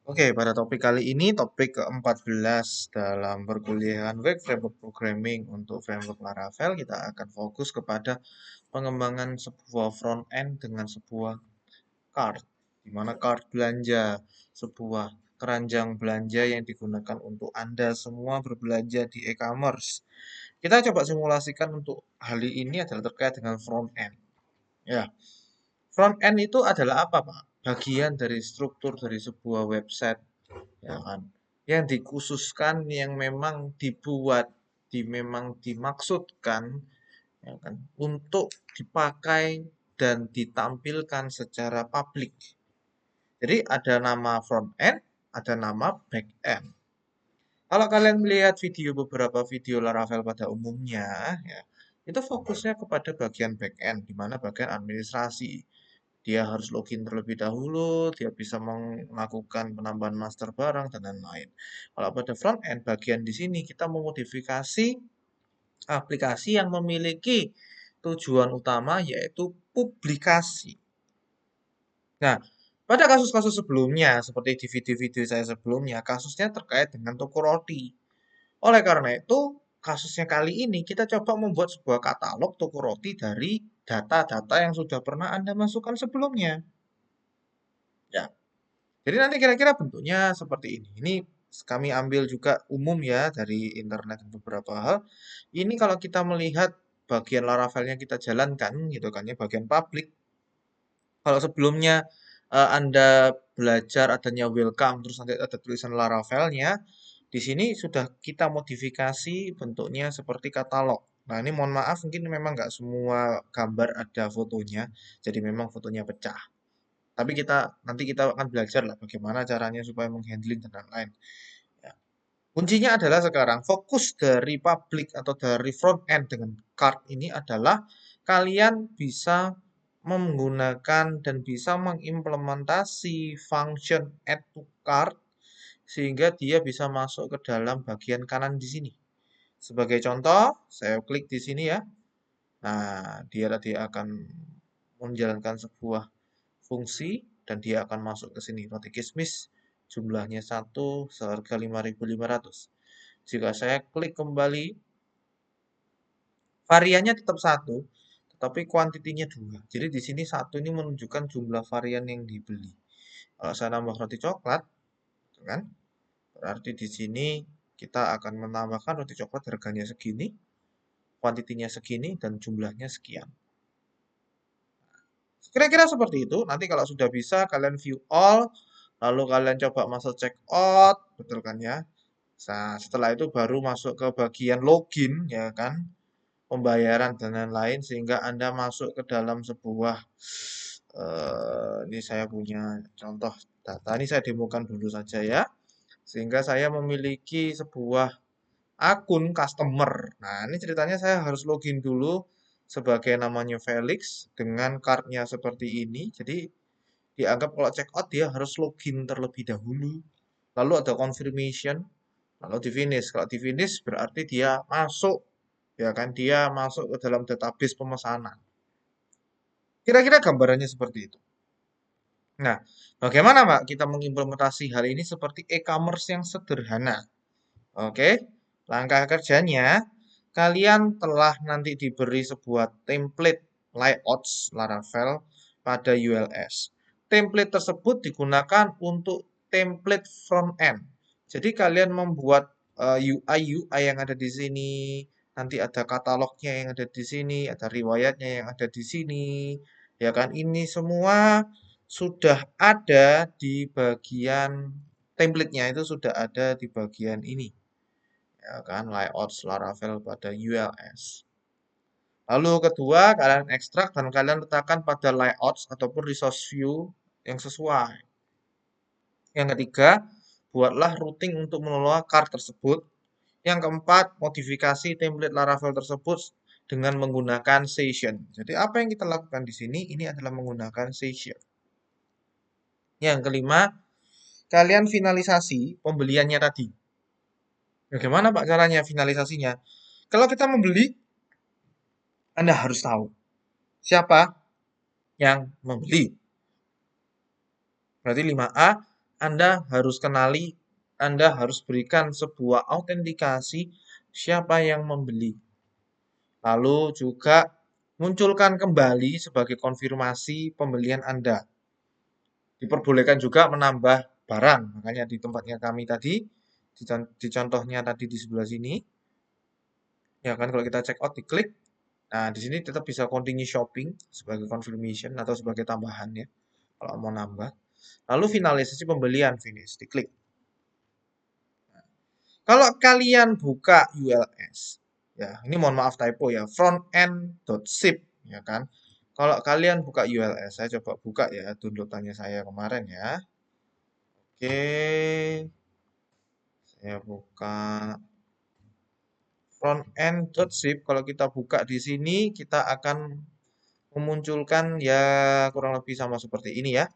Oke, pada topik kali ini, topik ke-14 dalam perkuliahan Web Framework Programming untuk framework Laravel, kita akan fokus kepada pengembangan sebuah front end dengan sebuah cart, di mana cart belanja, sebuah keranjang belanja yang digunakan untuk Anda semua berbelanja di e-commerce. Kita coba simulasikan untuk hal ini adalah terkait dengan front end. Ya, front end itu adalah apa, Pak? Bagian dari struktur dari sebuah website, ya kan, yang dikhususkan, yang memang dibuat, memang dimaksudkan, ya kan, untuk dipakai dan ditampilkan secara publik. Jadi ada nama front end, ada nama back end. Kalau kalian melihat beberapa video Laravel pada umumnya, ya, itu fokusnya kepada bagian back end, di mana bagian administrasi. Dia harus login terlebih dahulu, dia bisa melakukan penambahan master barang, dan lain-lain. Kalau pada front end, bagian di sini kita memodifikasi aplikasi yang memiliki tujuan utama yaitu publikasi. Nah, pada kasus-kasus sebelumnya, seperti di video-video saya sebelumnya, kasusnya terkait dengan toko roti. Oleh karena itu, kasusnya kali ini kita coba membuat sebuah katalog toko roti dari data-data yang sudah pernah Anda masukkan sebelumnya. Ya, jadi nanti kira-kira bentuknya seperti ini. Ini kami ambil juga umum ya dari internet beberapa hal. Ini kalau kita melihat bagian Laravelnya kita jalankan gitu kan ya, bagian publik. Kalau sebelumnya Anda belajar adanya welcome, terus nanti ada tulisan Laravelnya, di sini sudah kita modifikasi bentuknya seperti katalog. Nah, ini mohon maaf, mungkin memang nggak semua gambar ada fotonya, jadi memang fotonya pecah. Tapi nanti kita akan belajar lah bagaimana caranya supaya menghandling dan lain-lain. Ya. Kuncinya adalah sekarang fokus dari public atau dari front end dengan card ini adalah kalian bisa menggunakan dan bisa mengimplementasi function add to cart sehingga dia bisa masuk ke dalam bagian kanan di sini. Sebagai contoh, saya klik di sini ya. Nah, dia tadi akan menjalankan sebuah fungsi dan dia akan masuk ke sini. Roti kismis jumlahnya 1 seharga 5.500. Jika saya klik kembali, variannya tetap 1, tetapi kuantitinya 2. Jadi di sini 1 ini menunjukkan jumlah varian yang dibeli. Kalau saya nambah roti coklat, kan? Berarti di sini kita akan menambahkan roti coklat harganya segini, kuantitinya segini, dan jumlahnya sekian. Kira-kira seperti itu. Nanti kalau sudah bisa, kalian view all, lalu kalian coba masuk check out, betul kan ya? Nah, setelah itu baru masuk ke bagian login, ya kan? Pembayaran dan lain-lain, sehingga Anda masuk ke dalam sebuah, ini saya punya contoh data, ini saya demokan dulu saja ya. Sehingga saya memiliki sebuah akun customer. Nah, ini ceritanya saya harus login dulu sebagai namanya Felix dengan cardnya seperti ini. Jadi dianggap kalau check out dia harus login terlebih dahulu. Lalu ada confirmation, lalu di finish. Kalau di finish berarti dia masuk, ya kan? Dia masuk ke dalam database pemesanan. Kira-kira gambarannya seperti itu. Nah, bagaimana Pak kita mengimplementasi hal ini seperti e-commerce yang sederhana? Oke, langkah kerjanya, kalian telah nanti diberi sebuah template layouts Laravel pada ULS. Template tersebut digunakan untuk template front end. Jadi kalian membuat UI yang ada di sini, nanti ada katalognya yang ada di sini, ada riwayatnya yang ada di sini, ya kan? Ini semua sudah ada di bagian template-nya, itu sudah ada di bagian ini, ya kan, layout Laravel pada ULS. Lalu kedua, kalian ekstrak dan kalian letakkan pada layouts ataupun resource view yang sesuai. Yang ketiga, buatlah routing untuk mengelola card tersebut. Yang keempat, modifikasi template Laravel tersebut dengan menggunakan session. Jadi apa yang kita lakukan di sini? Ini adalah menggunakan session. Yang kelima, kalian finalisasi pembeliannya tadi. Bagaimana Pak caranya finalisasinya? Kalau kita membeli, Anda harus tahu siapa yang membeli. Berarti 5A, Anda harus kenali, Anda harus berikan sebuah autentikasi siapa yang membeli. Lalu juga munculkan kembali sebagai konfirmasi pembelian Anda. Diperbolehkan juga menambah barang. Makanya di tempatnya kami tadi, di contohnya tadi di sebelah sini, ya kan kalau kita check out diklik. Nah, di sini tetap bisa continue shopping sebagai confirmation atau sebagai tambahan ya. Kalau mau nambah. Lalu finalisasi pembelian, finish, diklik. Kalau kalian buka ULS, ya ini mohon maaf typo ya, frontend.zip, ya kan. Kalau kalian buka ULS, saya coba buka ya downloadannya saya kemarin ya. Oke, saya buka frontend.zip. Kalau kita buka di sini, kita akan memunculkan ya kurang lebih sama seperti ini ya.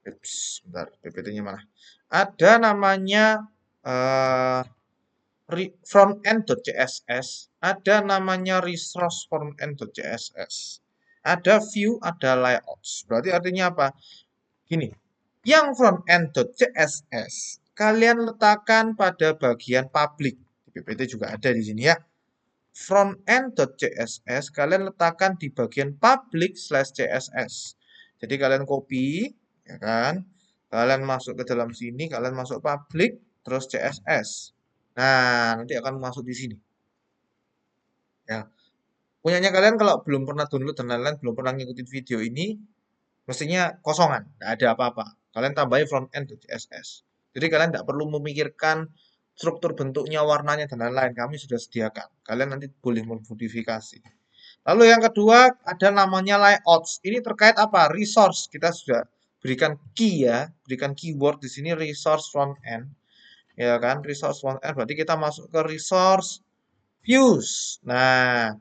Ups, bentar, PPT-nya mana? Ada namanya eh, frontend.css, ada namanya resource frontend.css, ada view, ada layouts. Berarti artinya apa? Gini, yang frontend.css kalian letakkan pada bagian public. Di PPT juga ada di sini ya. Frontend.css kalian letakkan di bagian public/css. Jadi kalian copy, ya kan? Kalian masuk ke dalam sini, kalian masuk public, terus CSS. Nah, nanti akan masuk di sini. Ya, punyanya kalian kalau belum pernah download dan lain-lain, belum pernah ngikutin video ini, mestinya kosongan, nggak ada apa-apa. Kalian tambahin front-end CSS. Jadi kalian tidak perlu memikirkan struktur bentuknya, warnanya, dan lain-lain. Kami sudah sediakan. Kalian nanti boleh memodifikasi. Lalu yang kedua ada namanya layouts. Ini terkait apa? Resource. Kita sudah berikan key ya, berikan keyword di sini resource front end. Ya kan, resource front end berarti kita masuk ke resource views. Nah,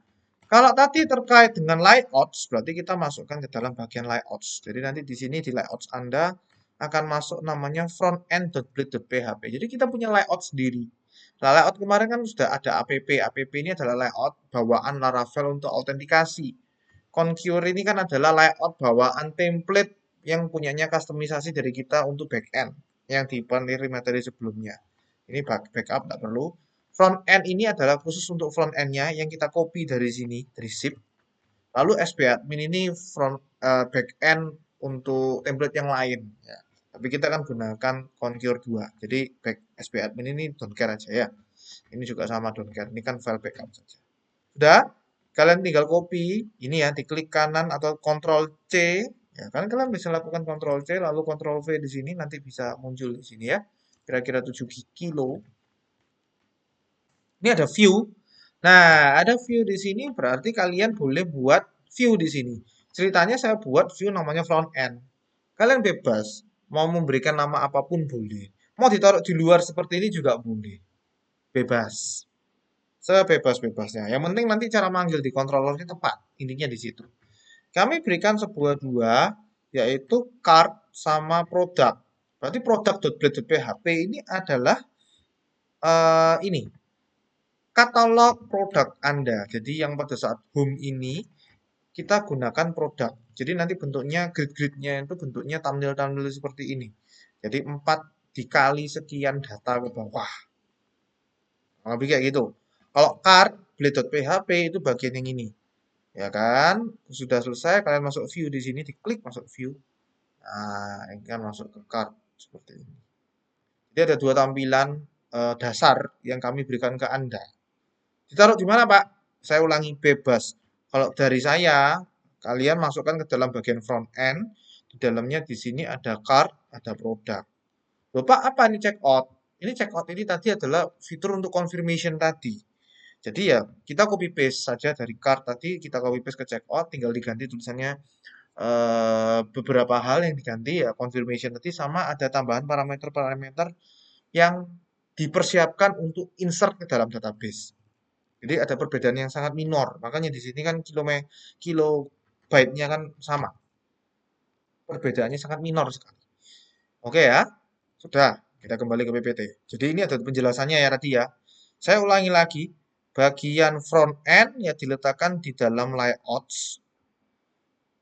kalau tadi terkait dengan layouts, berarti kita masukkan ke dalam bagian layouts. Jadi nanti di sini di layouts Anda akan masuk namanya frontend.blade.php. Jadi kita punya layout sendiri. Nah, layout kemarin kan sudah ada app. App ini adalah layout bawaan Laravel untuk autentikasi. Concur ini kan adalah layout bawaan template yang punyanya customisasi dari kita untuk backend yang di materi sebelumnya. Ini backup, tidak perlu. Front end ini adalah khusus untuk front end-nya yang kita copy dari sini, dari zip. Lalu SBadmin ini back end untuk template yang lain. Ya. Tapi kita kan gunakan Concur 2. Jadi SBadmin ini don't care aja ya. Ini juga sama don't care. Ini kan file backup saja. Sudah, kalian tinggal copy. Ini ya, diklik kanan atau Ctrl C. Ya, kan kalian bisa lakukan Ctrl C, lalu Ctrl V di sini, nanti bisa muncul di sini ya. Kira-kira 7 kilo. Ini ada view. Nah, ada view di sini berarti kalian boleh buat view di sini. Ceritanya saya buat view namanya front end. Kalian bebas mau memberikan nama apapun boleh. Mau ditaruh di luar seperti ini juga boleh. Bebas. Sebebas-bebasnya. Yang penting nanti cara manggil di controllernya tepat. Intinya di situ. Kami berikan sebuah dua, yaitu card sama produk. Berarti produk.blade.php ini adalah ini katalog produk Anda. Jadi yang pada saat home ini kita gunakan produk. Jadi nanti bentuknya grid-gridnya itu bentuknya thumbnail-thumbnail seperti ini. Jadi 4 dikali sekian data ke bawah. Lebih kayak gitu. Kalau card blade.php itu bagian yang ini. Ya kan? Sudah selesai, kalian masuk view di sini, diklik masuk view. Nah, ini kan masuk ke card seperti ini. Jadi ada dua tampilan dasar yang kami berikan ke Anda. Ditaruh di mana, Pak? Saya ulangi, bebas. Kalau dari saya, kalian masukkan ke dalam bagian front end. Di dalamnya di sini ada card, ada produk. Bapak, apa ini check out? Ini check out ini tadi adalah fitur untuk confirmation tadi. Jadi ya, kita copy paste saja dari card tadi, kita copy paste ke check out, tinggal diganti tulisannya beberapa hal yang diganti ya confirmation tadi sama ada tambahan parameter-parameter yang dipersiapkan untuk insert ke dalam database. Jadi ada perbedaan yang sangat minor. Makanya di sini kan kilobyte-nya kan sama. Perbedaannya sangat minor sekali. Oke ya. Sudah, kita kembali ke PPT. Jadi ini ada penjelasannya ya tadi ya. Saya ulangi lagi. Bagian front end ya diletakkan di dalam layouts.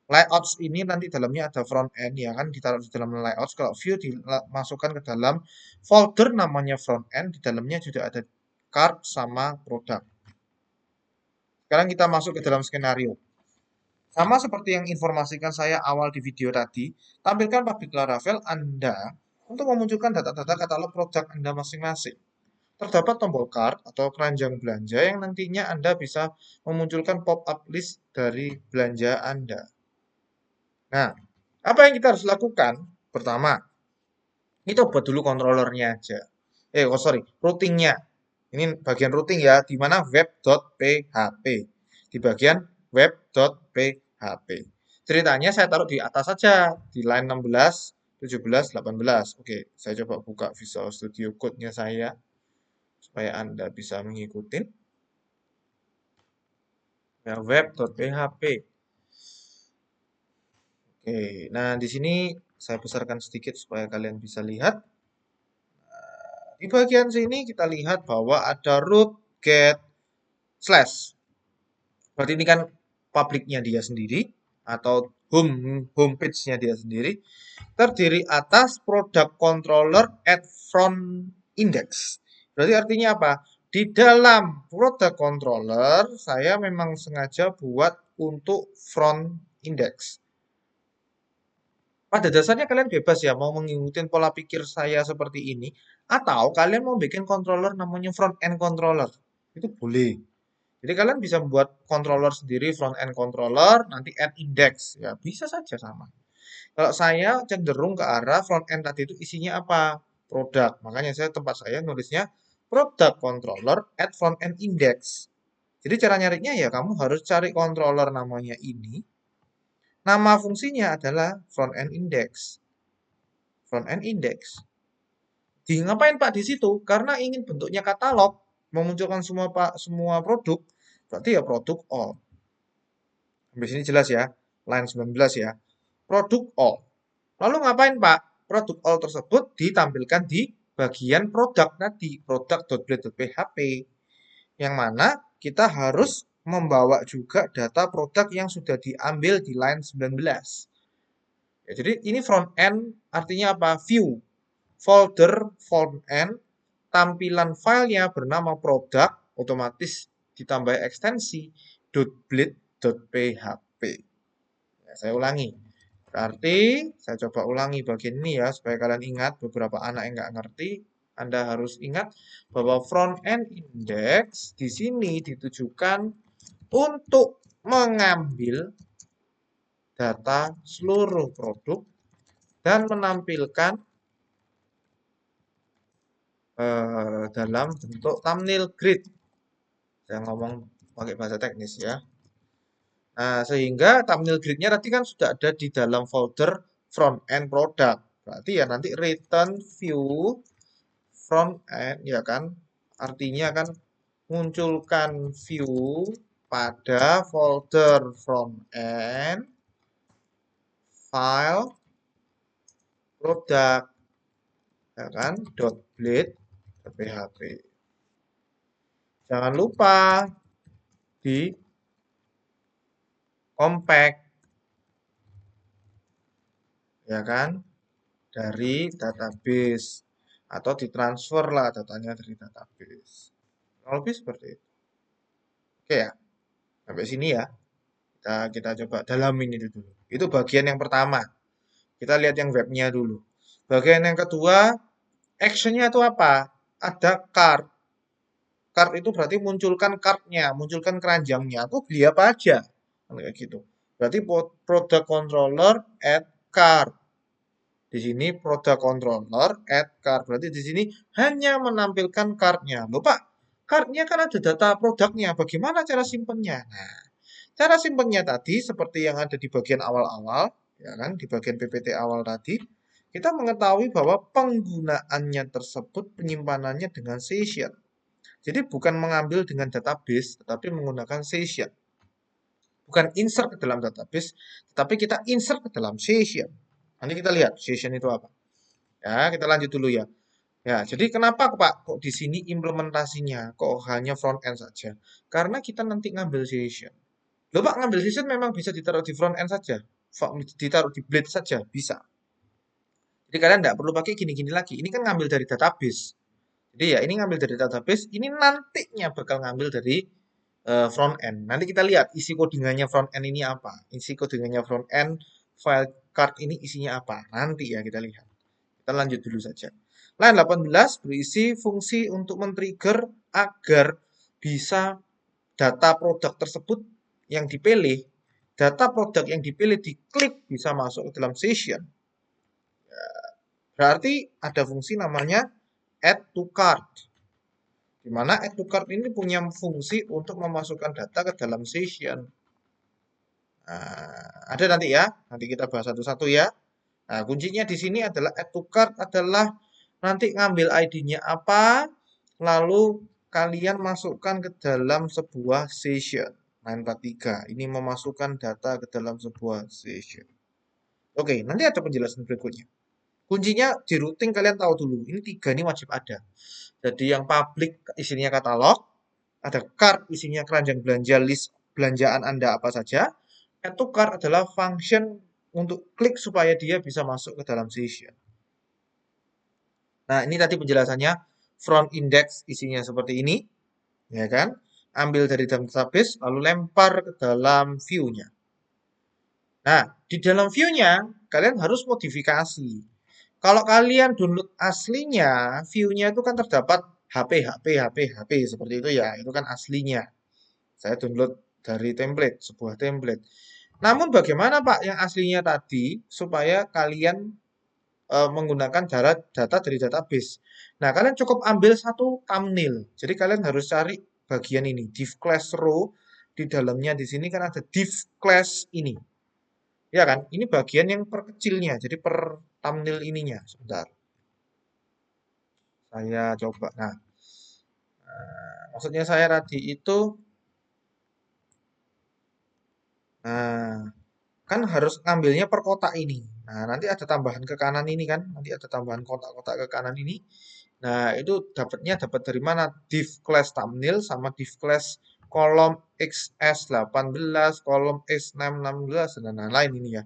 Layouts ini nanti dalamnya ada front end ya kan, ditaruh di dalam layouts. Kalau view dimasukkan ke dalam folder namanya front end, di dalamnya juga ada cart sama produk. Sekarang kita masuk ke dalam skenario. Sama seperti yang informasikan saya awal di video tadi, tampilkan public Laravel Anda untuk memunculkan data-data katalog produk Anda masing-masing. Terdapat tombol cart atau keranjang belanja yang nantinya Anda bisa memunculkan pop-up list dari belanja Anda. Nah, apa yang kita harus lakukan? Pertama, kita buat dulu kontrolernya aja. Sorry, routingnya. Ini bagian routing ya, di mana web.php. Di bagian web.php. Ceritanya saya taruh di atas saja, di line 16, 17, 18. Oke, saya coba buka Visual Studio Code-nya saya, supaya Anda bisa mengikuti. Ya, web.php. Oke, nah di sini saya besarkan sedikit supaya kalian bisa lihat. Di bagian sini kita lihat bahwa ada root get slash. Berarti ini kan publiknya dia sendiri atau homepage-nya dia sendiri. Terdiri atas product controller at front index. Berarti artinya apa? Di dalam product controller saya memang sengaja buat untuk front index. Pada dasarnya kalian bebas ya mau mengikuti pola pikir saya seperti ini, atau kalian mau bikin controller namanya front end controller. Itu boleh. Jadi kalian bisa membuat controller sendiri, front end controller, nanti add index. Ya bisa saja sama. Kalau saya cenderung ke arah front end tadi itu isinya apa? Produk. Makanya tempat saya nulisnya product controller add front end index. Jadi cara nyarinya ya kamu harus cari controller namanya ini. Nama fungsinya adalah front end index. Front end index. Di ngapain Pak di situ? Karena ingin bentuknya katalog, memunculkan semua produk, berarti ya produk all. Sampai sini jelas ya, line 19 ya. Produk all. Lalu ngapain Pak? Produk all tersebut ditampilkan di bagian produk tadi, produk.blade.php. Yang mana kita harus membawa juga data produk yang sudah diambil di line 19. Ya, jadi ini front end artinya apa? View. Folder front end, tampilan filenya bernama produk, otomatis ditambah ekstensi .blade.php. Ya, saya ulangi. Berarti saya coba ulangi bagian ini ya supaya kalian ingat. Beberapa anak yang nggak ngerti, Anda harus ingat bahwa front end index di sini ditujukan untuk mengambil data seluruh produk dan menampilkan dalam bentuk thumbnail grid. Saya ngomong pakai bahasa teknis ya. Nah, sehingga thumbnail grid-nya tadi kan sudah ada di dalam folder front end product. Berarti ya nanti return view front end ya kan. Artinya kan munculkan view pada folder front end file product ya kan .blade.php. Jangan lupa di compact ya kan dari database atau ditransfer lah datanya dari database. Lebih seperti itu. Oke ya, sampai sini ya. Kita coba dalamin itu dulu. Itu bagian yang pertama. Kita lihat yang webnya dulu. Bagian yang kedua, actionnya itu apa? Ada cart. Cart itu berarti munculkan kartnya, munculkan keranjangnya. Aku beli apa aja? Kayak gitu. Berarti product controller add cart. Di sini product controller add card. Berarti di sini hanya menampilkan cardnya. Loh Pak, cardnya kan ada data produknya. Bagaimana cara simpennya? Nah, cara simpennya tadi seperti yang ada di bagian awal-awal, ya kan, di bagian PPT awal tadi, kita mengetahui bahwa penggunaannya tersebut penyimpanannya dengan session. Jadi bukan mengambil dengan database, tetapi menggunakan session. Bukan insert ke dalam database, tetapi kita insert ke dalam session. Nanti kita lihat session itu apa. Ya, kita lanjut dulu ya. Ya, jadi kenapa Pak kok di sini implementasinya kok hanya front end saja? Karena kita nanti ngambil session. Loh Pak, ngambil session memang bisa ditaruh di front end saja. ditaruh di blade saja bisa. Jadi kalian nggak perlu pakai gini-gini lagi. Ini kan ngambil dari database. Jadi ya ini ngambil dari database, ini nantinya bakal ngambil dari front end. Nanti kita lihat isi codingannya front end ini apa. Isi codingannya front end file card ini isinya apa. Nanti ya kita lihat. Kita lanjut dulu saja. Line 18 berisi fungsi untuk men-trigger agar bisa data produk tersebut yang dipilih, data produk yang dipilih diklik bisa masuk ke dalam session. Berarti ada fungsi namanya add to cart. Di mana add to cart ini punya fungsi untuk memasukkan data ke dalam session. Nah, ada nanti ya, nanti kita bahas satu-satu ya. Nah, kuncinya di sini adalah add to cart adalah nanti ngambil ID-nya apa, lalu kalian masukkan ke dalam sebuah session. 943. Ini memasukkan data ke dalam sebuah session. Oke, nanti ada penjelasan berikutnya. Kuncinya di routing kalian tahu dulu. Ini 3 ini wajib ada. Jadi yang public isinya katalog, ada cart isinya keranjang belanja list belanjaan Anda apa saja. Add to cart adalah function untuk klik supaya dia bisa masuk ke dalam session. Nah, ini tadi penjelasannya front index isinya seperti ini, ya kan? Ambil dari database lalu lempar ke dalam view-nya. Nah, di dalam view-nya kalian harus modifikasi. Kalau kalian download aslinya, view-nya itu kan terdapat HP, HP, HP, HP seperti itu ya. Itu kan aslinya. Saya download dari template, sebuah template. Namun bagaimana Pak yang aslinya tadi supaya kalian menggunakan data dari database? Nah, kalian cukup ambil satu thumbnail. Jadi kalian harus cari bagian ini, div class row. Di dalamnya di sini kan ada div class ini. Ya kan? Ini bagian yang perkecilnya. Jadi per thumbnail ininya. Sebentar. Saya coba. Nah, maksudnya saya tadi itu, nah, kan harus ngambilnya per kotak ini. Nah, nanti ada tambahan ke kanan ini kan. Nanti ada tambahan kotak-kotak ke kanan ini. Nah, itu dapat dari mana? Div class thumbnail sama div class kolom XS18, kolom X616, dan lain-lain ini ya.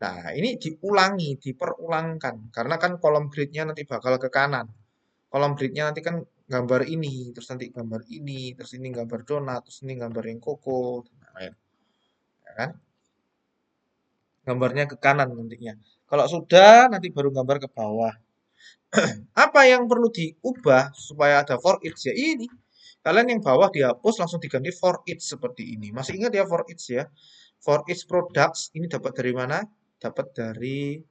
Nah, ini diulangi, diperulangkan. Karena kan kolom grid-nya nanti bakal ke kanan. Kolom grid-nya nanti kan gambar ini, terus nanti gambar ini, terus ini gambar donat, terus ini gambar yang koko, dan lain-lain. Ya kan? Gambarnya ke kanan nantinya. Kalau sudah, nanti baru gambar ke bawah. Apa yang perlu diubah supaya ada for each ya ini. Kalian yang bawah dihapus langsung diganti for each seperti ini. Masih ingat ya for each ya? For each products ini dapat dari mana? Dapat dari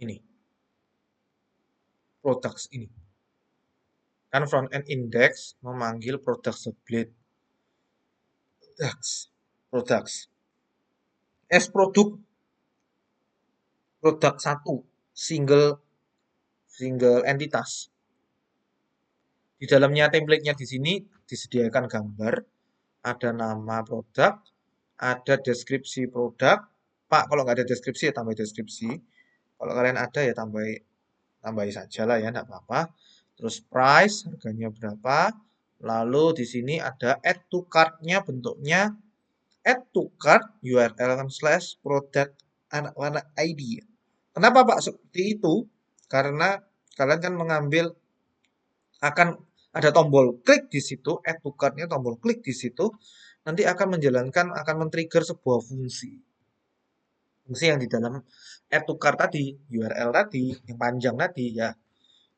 ini. Products ini. Kan front end index memanggil product sublet. Products. S produk satu, single entitas. Di dalamnya template-nya di sini disediakan gambar, ada nama produk, ada deskripsi produk. Pak, kalau nggak ada deskripsi ya tambah deskripsi. Kalau kalian ada ya tambahi saja lah ya, nggak apa-apa. Terus price, harganya berapa. Lalu di sini ada add to cart-nya bentuknya add to cart URL kan slash product anak warna ID. Kenapa Pak seperti itu? Karena kalian kan mengambil akan ada tombol klik di situ, add to cart-nya tombol klik di situ, nanti akan menjalankan, akan men-trigger sebuah fungsi. Fungsi yang di dalam add to cart tadi, URL tadi, yang panjang tadi ya.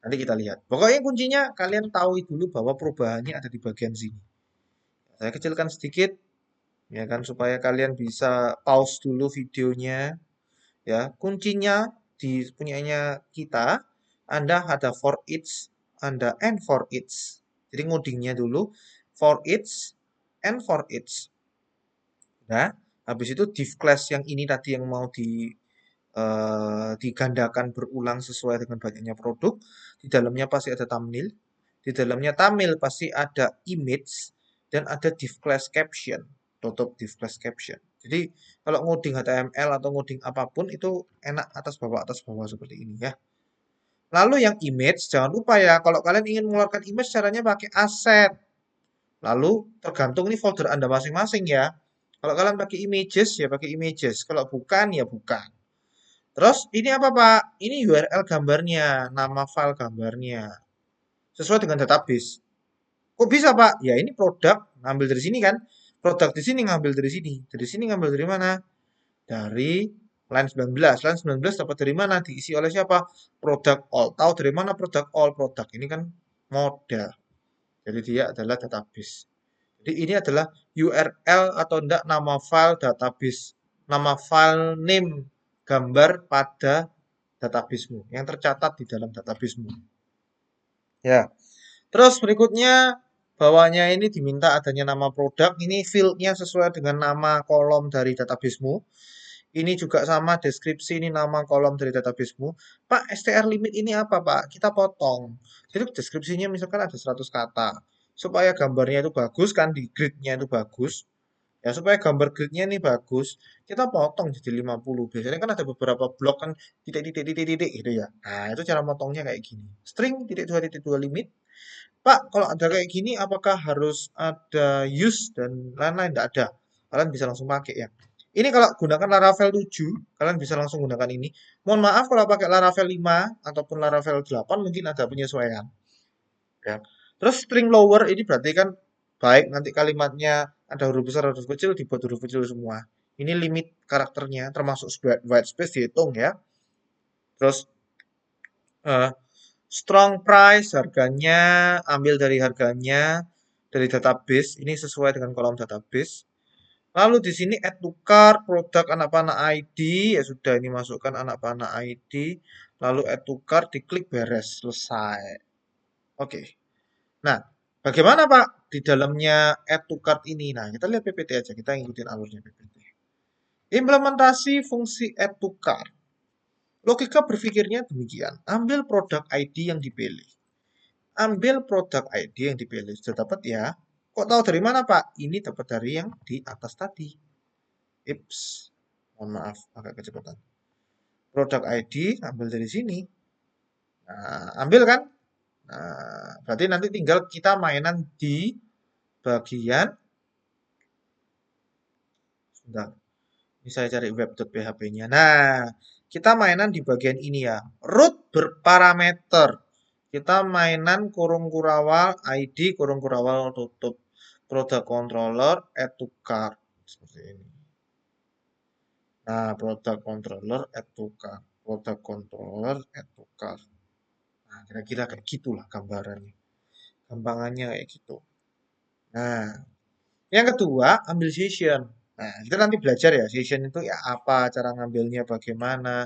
Nanti kita lihat. Pokoknya kuncinya kalian tahu dulu bahwa perubahannya ada di bagian sini. Saya kecilkan sedikit ya kan supaya kalian bisa pause dulu videonya ya. Kuncinya di punyanya kita, Anda ada for each, Anda and for each. Jadi ngodingnya dulu for each and for each. Nah, habis itu div class yang ini tadi yang mau digandakan berulang sesuai dengan banyaknya produk. Di dalamnya pasti ada thumbnail. Di dalamnya thumbnail pasti ada image dan ada div class caption. Tutup div class caption. Jadi kalau ngoding HTML atau ngoding apapun itu enak atas bawah seperti ini ya. Lalu yang image jangan lupa ya kalau kalian ingin mengeluarkan image caranya pakai asset. Lalu tergantung ini folder Anda masing-masing ya. Kalau kalian pakai images, ya pakai images. Kalau bukan, ya bukan. Terus, ini apa, Pak? Ini URL gambarnya, nama file gambarnya. Sesuai dengan database. Kok bisa, Pak? Ya, ini produk, ngambil dari sini kan. Produk di sini ngambil dari sini. Dari sini ngambil dari mana? Dari line 19. Line 19 dapat dari mana? Diisi oleh siapa? Produk all. Tahu dari mana produk all? Produk ini kan model. Jadi dia adalah database. Jadi ini adalah URL atau enggak nama file database. Nama file name gambar pada databasemu yang tercatat di dalam databasemu. Ya. Terus berikutnya bawahnya ini diminta adanya nama produk. Ini fieldnya sesuai dengan nama kolom dari databasemu. Ini juga sama deskripsi ini nama kolom dari databasemu. Pak, str limit ini apa, Pak? Kita potong. Jadi deskripsinya misalkan ada 100 kata. Supaya gambarnya itu bagus kan, di gridnya itu bagus. Ya, supaya gambar gridnya ini bagus, kita potong jadi 50. Biasanya kan ada beberapa blok kan titik-titik-titik-titik gitu ya. Nah, itu cara potongnya kayak gini. String titik dua limit. Pak, kalau ada kayak gini, apakah harus ada use dan lain-lain? Tidak ada. Kalian bisa langsung pakai ya. Ini kalau gunakan Laravel 7, kalian bisa langsung gunakan ini. Mohon maaf kalau pakai Laravel 5 ataupun Laravel 8 mungkin ada penyesuaian. Ya. Terus string lower ini berarti kan baik nanti kalimatnya ada huruf besar, huruf kecil, dibuat huruf kecil semua. Ini limit karakternya, termasuk white space dihitung ya. Terus eh, strong price, harganya ambil dari harganya dari database. Ini sesuai dengan kolom database. Lalu di sini add to cart, produk anak panah ID, ya sudah ini masukkan anak panah ID. Lalu add to cart, diklik beres, selesai. Oke. Nah, bagaimana Pak di dalamnya add to cart ini? Nah, kita lihat PPT aja, kita ngikutin alurnya PPT. Implementasi fungsi add to cart. Logika berpikirnya demikian. Ambil produk ID yang dipilih. Ambil produk ID yang dipilih. Sudah dapat ya? Kok tahu dari mana Pak? Ini dapat dari yang di atas tadi. Ips. Mohon maaf, agak kecepatan. Produk ID ambil dari sini. Nah, ambil kan? Nah, berarti nanti tinggal kita mainan di bagian. Sebentar. Ini saya cari web.php-nya. Nah, kita mainan di bagian ini ya. Root berparameter. Kita mainan kurung kurawal ID kurung kurawal tutup. Product controller add to cart. Seperti ini. Nah, product controller add to cart. Product controller add to cart. Nah, kira-kira kayak gitulah gambarannya. Gampangannya kayak gitu. Nah, yang kedua, ambil session. Nah, kita nanti belajar ya, session itu ya apa, cara ngambilnya bagaimana,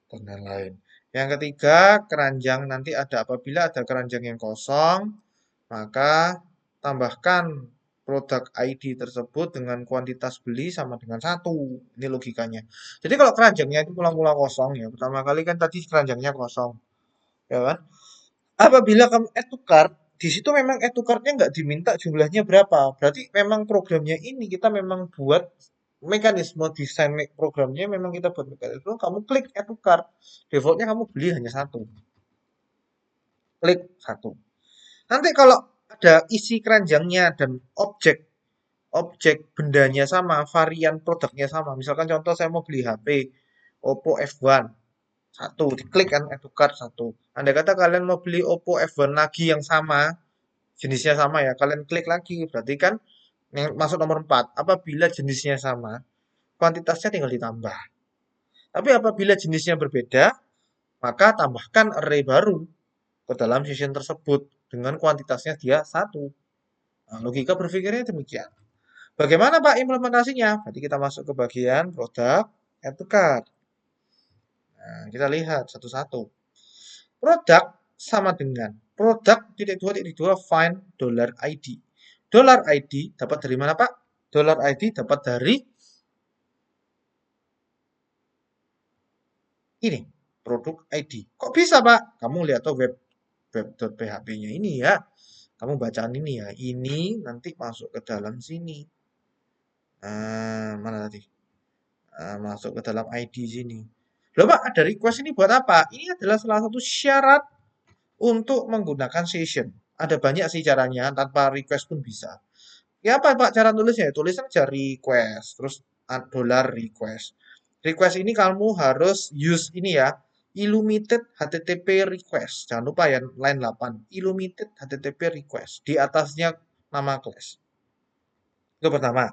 dan lain-lain. Yang ketiga, keranjang nanti ada apabila ada keranjang yang kosong, maka tambahkan produk ID tersebut dengan kuantitas beli sama dengan 1. Ini logikanya. Jadi kalau keranjangnya itu pulang-pulang kosong ya, pertama kali kan tadi keranjangnya kosong, ya kan? Apabila kamu add to cart, di situ memang add to cart-nya nggak diminta jumlahnya berapa. Berarti memang programnya ini kita memang buat mekanisme desain programnya memang kita buat mekanisme. Kamu klik add to cart, defaultnya kamu beli hanya 1. Klik 1. Nanti kalau ada isi keranjangnya dan objek objek bendanya sama, varian produknya sama. Misalkan contoh saya mau beli HP Oppo F1 1, diklik kan add to cart 1. Andai kata kalian mau beli Oppo F1 lagi yang sama, jenisnya sama ya, kalian klik lagi. Berarti kan yang masuk nomor 4. Apabila jenisnya sama, kuantitasnya tinggal ditambah. Tapi apabila jenisnya berbeda, maka tambahkan array baru ke dalam session tersebut dengan kuantitasnya dia 1. Nah, logika berpikirnya demikian. Bagaimana Pak implementasinya? Berarti kita masuk ke bagian produk, add to cart. Nah, kita lihat satu-satu. Produk sama dengan produk titik dua find $ID. Dollar $ID dapat dari mana Pak? Dollar $ID dapat dari ini, produk ID. Kok bisa Pak? Kamu lihat tuh web.php-nya ini ya. Kamu bacaan ini ya. Ini nanti masuk ke dalam sini. Mana tadi? Masuk ke dalam ID sini. Loh Pak, ada request ini buat apa? Ini adalah salah satu syarat untuk menggunakan session. Ada banyak sih caranya, tanpa request pun bisa. Ya apa Pak cara tulisnya? Tulis aja request, terus dollar request. Request ini kamu harus use ini ya, Illuminated HTTP request. Jangan lupa ya, line 8. Illuminated HTTP request. Di atasnya nama class. Itu pertama,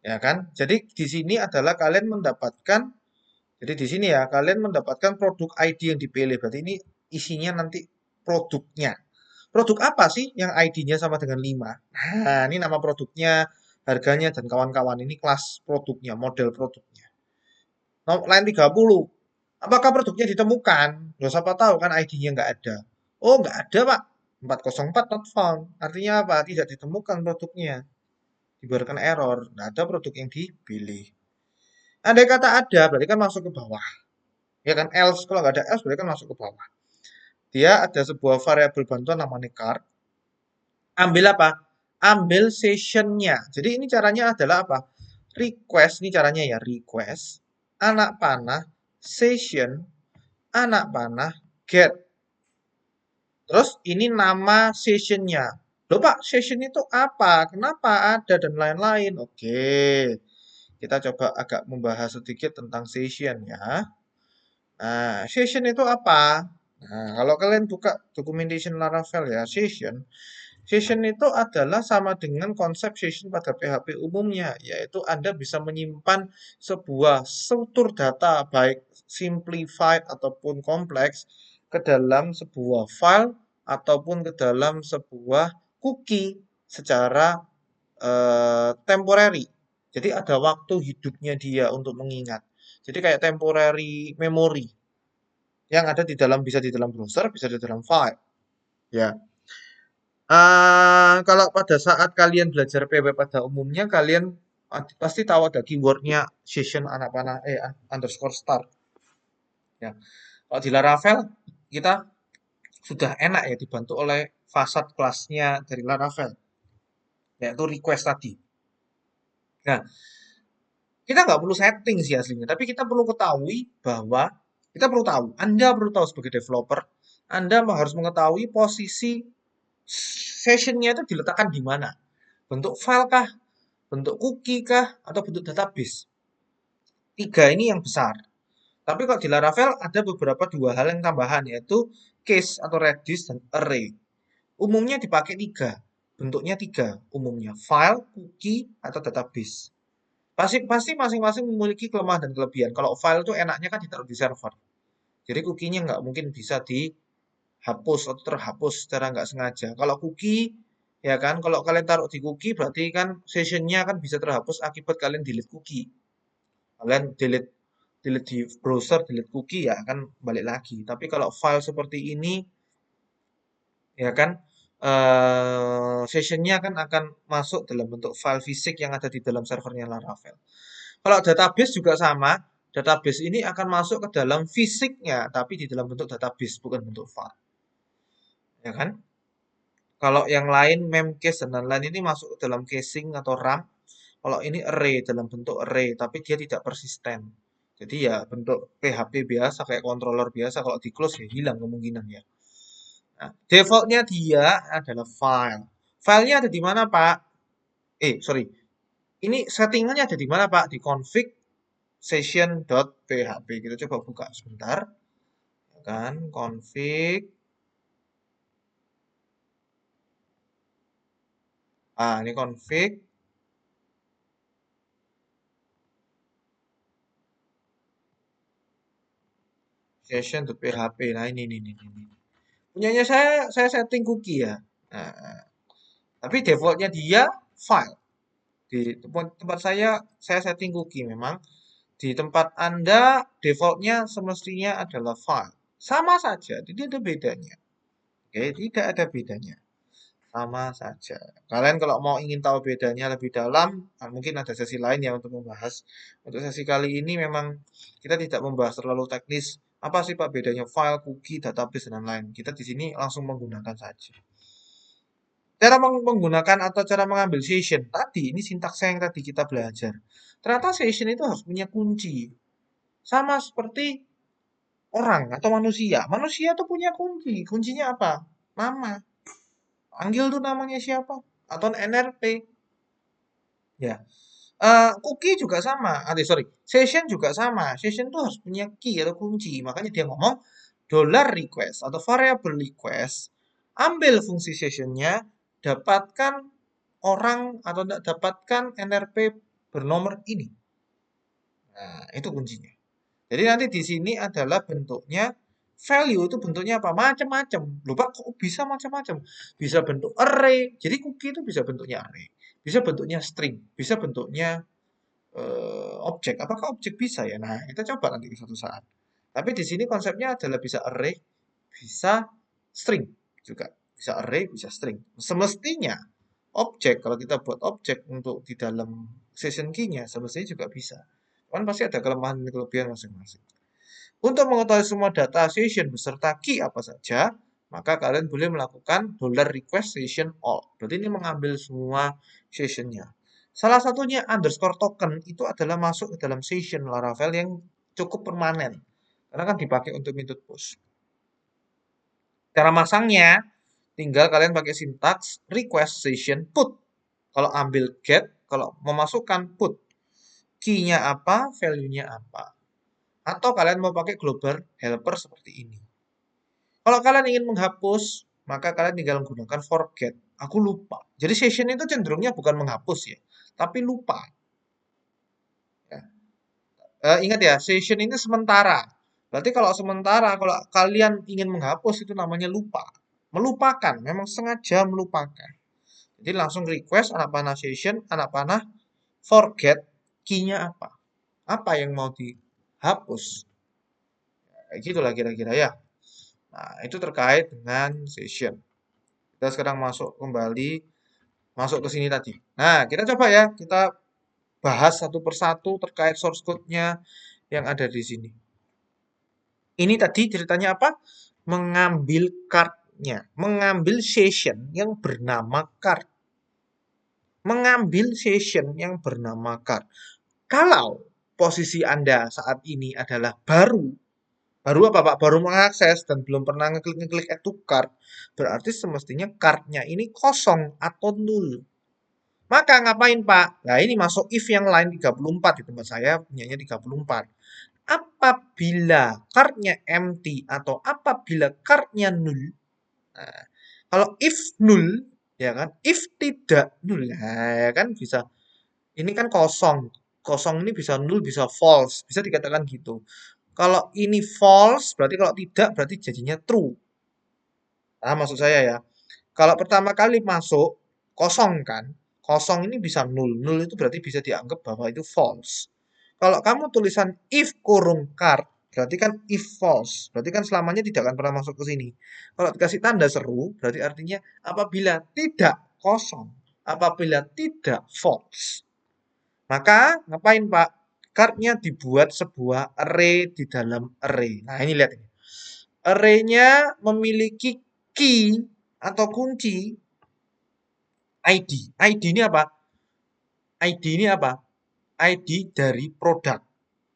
ya kan? Jadi di sini adalah kalian mendapatkan, jadi di sini ya, kalian mendapatkan produk ID yang dipilih. Berarti ini isinya nanti produknya. Produk apa sih yang ID-nya sama dengan 5? Nah, ini nama produknya, harganya, dan kawan-kawan. Ini kelas produknya, model produknya. Line 30. Apakah produknya ditemukan? Loh, siapa tahu kan ID-nya nggak ada. Oh, nggak ada, Pak. 404 not found. Artinya apa? Tidak ditemukan produknya. Diberikan error. Nggak ada produk yang dipilih. Andai kata ada, berarti kan masuk ke bawah. Ya kan? Else, kalau nggak ada else, berarti kan masuk ke bawah. Dia ada sebuah variabel bantuan namanya card. Ambil apa? Ambil sessionnya. Jadi ini caranya adalah apa? Request, ini caranya ya, request, anak panah, session, anak panah, get. Terus ini nama sessionnya. Loh Pak, session itu apa? Kenapa ada dan lain-lain? Oke, kita coba agak membahas sedikit tentang session ya. Nah, session itu apa? Nah, kalau kalian buka documentation Laravel ya, session itu adalah sama dengan konsep session pada PHP umumnya, yaitu Anda bisa menyimpan sebuah struktur data baik simplified ataupun kompleks ke dalam sebuah file ataupun ke dalam sebuah cookie secara temporary. Jadi ada waktu hidupnya dia untuk mengingat. Jadi kayak temporary memory yang ada di dalam, bisa di dalam browser, bisa di dalam file. Ya, kalau pada saat kalian belajar PW pada umumnya, kalian pasti tahu ada keywordnya session anak panah underscore start. Ya, kalau di Laravel kita sudah enak ya dibantu oleh fasad kelasnya dari Laravel, yaitu request tadi. Nah, kita nggak perlu setting sih aslinya, tapi kita perlu ketahui bahwa kita perlu tahu, Anda perlu tahu sebagai developer, Anda harus mengetahui posisi sessionnya itu diletakkan di mana. Bentuk file kah? Bentuk cookie kah? Atau bentuk database? Tiga ini yang besar. Tapi kalau di Laravel ada beberapa dua hal yang tambahan, yaitu case atau redis dan array. Umumnya dipakai tiga. Bentuknya tiga umumnya. File, cookie, atau database. Pasti masing-masing memiliki kelemahan dan kelebihan. Kalau file itu enaknya kan ditaruh di server. Jadi cookie-nya nggak mungkin bisa dihapus atau terhapus secara nggak sengaja. Kalau cookie, ya kan, kalau kalian taruh di cookie berarti kan sessionnya kan bisa terhapus akibat kalian delete cookie. Kalian delete delete di browser, delete cookie ya akan balik lagi. Tapi kalau file seperti ini, ya kan, sessionnya kan akan masuk dalam bentuk file fisik yang ada di dalam servernya Laravel. Kalau database juga sama, database ini akan masuk ke dalam fisiknya, tapi di dalam bentuk database, bukan bentuk file. Ya kan? Kalau yang lain, memcase dan lain-lain ini masuk ke dalam casing atau RAM. Kalau ini array, dalam bentuk array, tapi dia tidak persisten. Jadi ya bentuk PHP biasa, kayak controller biasa, kalau di close ya hilang kemungkinan ya. Nah, defaultnya dia adalah file. Filenya ada di mana, Pak? Sorry. Ini settingannya ada di mana, Pak? Di config session.php. Kita coba buka sebentar. Kan, config. Ini config session.php. Nah, ini. Punyanya saya setting cookie ya. Nah, tapi defaultnya dia file. Di tempat saya setting cookie memang. Di tempat Anda, defaultnya semestinya adalah file. Sama saja, tidak ada bedanya. Oke, tidak ada bedanya. Sama saja. Kalian kalau mau ingin tahu bedanya lebih dalam, mungkin ada sesi lain ya untuk membahas. Untuk sesi kali ini memang kita tidak membahas terlalu teknis. Apa sih Pak bedanya file, cookie, database, dan lain-lain. Kita di sini langsung menggunakan saja. Cara menggunakan atau cara mengambil session. Tadi, ini sintaks yang tadi kita belajar. Ternyata session itu harus punya kunci. Sama seperti orang atau manusia. Manusia tuh punya kunci. Kuncinya apa? Nama. Panggil tuh namanya siapa? atau NRP. Ya. Cookie juga sama. Sorry. Session juga sama. Session tuh harus punya key atau kunci. Makanya dia ngomong $request atau variable request. Ambil fungsi sessionnya, dapatkan orang atau dapatkan NRP bernomor ini. Nah, itu kuncinya. Jadi nanti di sini adalah bentuknya value itu bentuknya apa? Macam-macam. Lupa kok bisa macam-macam. Bisa bentuk array. Jadi cookie itu bisa bentuknya array. Bisa bentuknya string. Bisa bentuknya objek. Apakah objek bisa ya? Nah, kita coba nanti suatu saat. Tapi di sini konsepnya adalah bisa array, bisa string juga. Bisa array, bisa string. Semestinya objek, kalau kita buat objek untuk di dalam session key-nya, semestinya juga bisa. Kan pasti ada kelemahan dan kelebihan masing-masing. Untuk mengetahui semua data session beserta key apa saja, maka kalian boleh melakukan $request session all. Berarti ini mengambil semua sessionnya. Salah satunya underscore token itu adalah masuk ke dalam session Laravel yang cukup permanen. Karena kan dipakai untuk metode push. Cara masangnya, tinggal kalian pakai sintaks request session put. Kalau ambil get, kalau memasukkan put. Key-nya apa, value-nya apa. Atau kalian mau pakai global helper seperti ini. Kalau kalian ingin menghapus, maka kalian tinggal menggunakan forget. Aku lupa. Jadi session itu cenderungnya bukan menghapus ya, tapi lupa. Ya. Ingat ya, session ini sementara. Berarti kalau sementara, kalau kalian ingin menghapus itu namanya lupa. Melupakan, memang sengaja melupakan. Jadi langsung request anak panah session, anak panah forget, key-nya apa. Apa yang mau dihapus. Kayak gitulah kira-kira ya. Nah, itu terkait dengan session. Kita sekarang masuk kembali, masuk ke sini tadi. Nah, kita coba ya, kita bahas satu persatu terkait source code-nya yang ada di sini. Ini tadi ceritanya apa? Mengambil card-nya, mengambil session yang bernama card. Mengambil session yang bernama card. Kalau posisi Anda saat ini adalah baru apa Pak? Baru mengakses dan belum pernah ngeklik add to cart, berarti semestinya card-nya ini kosong atau nul. Maka ngapain Pak? Nah ini masuk if yang lain 34, di tempat saya punyanya 34. Apabila card-nya empty atau apabila card-nya nul, nah, kalau if nul, ya kan, if tidak nul, nah, ya kan bisa, ini kan kosong, kosong ini bisa nul, bisa false, bisa dikatakan gitu. Kalau ini false, berarti kalau tidak, berarti jadinya true. Nah, maksud saya ya, kalau pertama kali masuk, kosong kan? Kosong ini bisa nul. Nul itu berarti bisa dianggap bahwa itu false. Kalau kamu tulisan if kurung card, berarti kan if false. Berarti kan selamanya tidak akan pernah masuk ke sini. Kalau dikasih tanda seru, berarti artinya apabila tidak kosong, apabila tidak false. Maka ngapain Pak? Cardnya dibuat sebuah array di dalam array. Nah ini lihat ini. Array-nya memiliki key atau kunci ID. ID ini apa? ID ini apa? ID dari produk.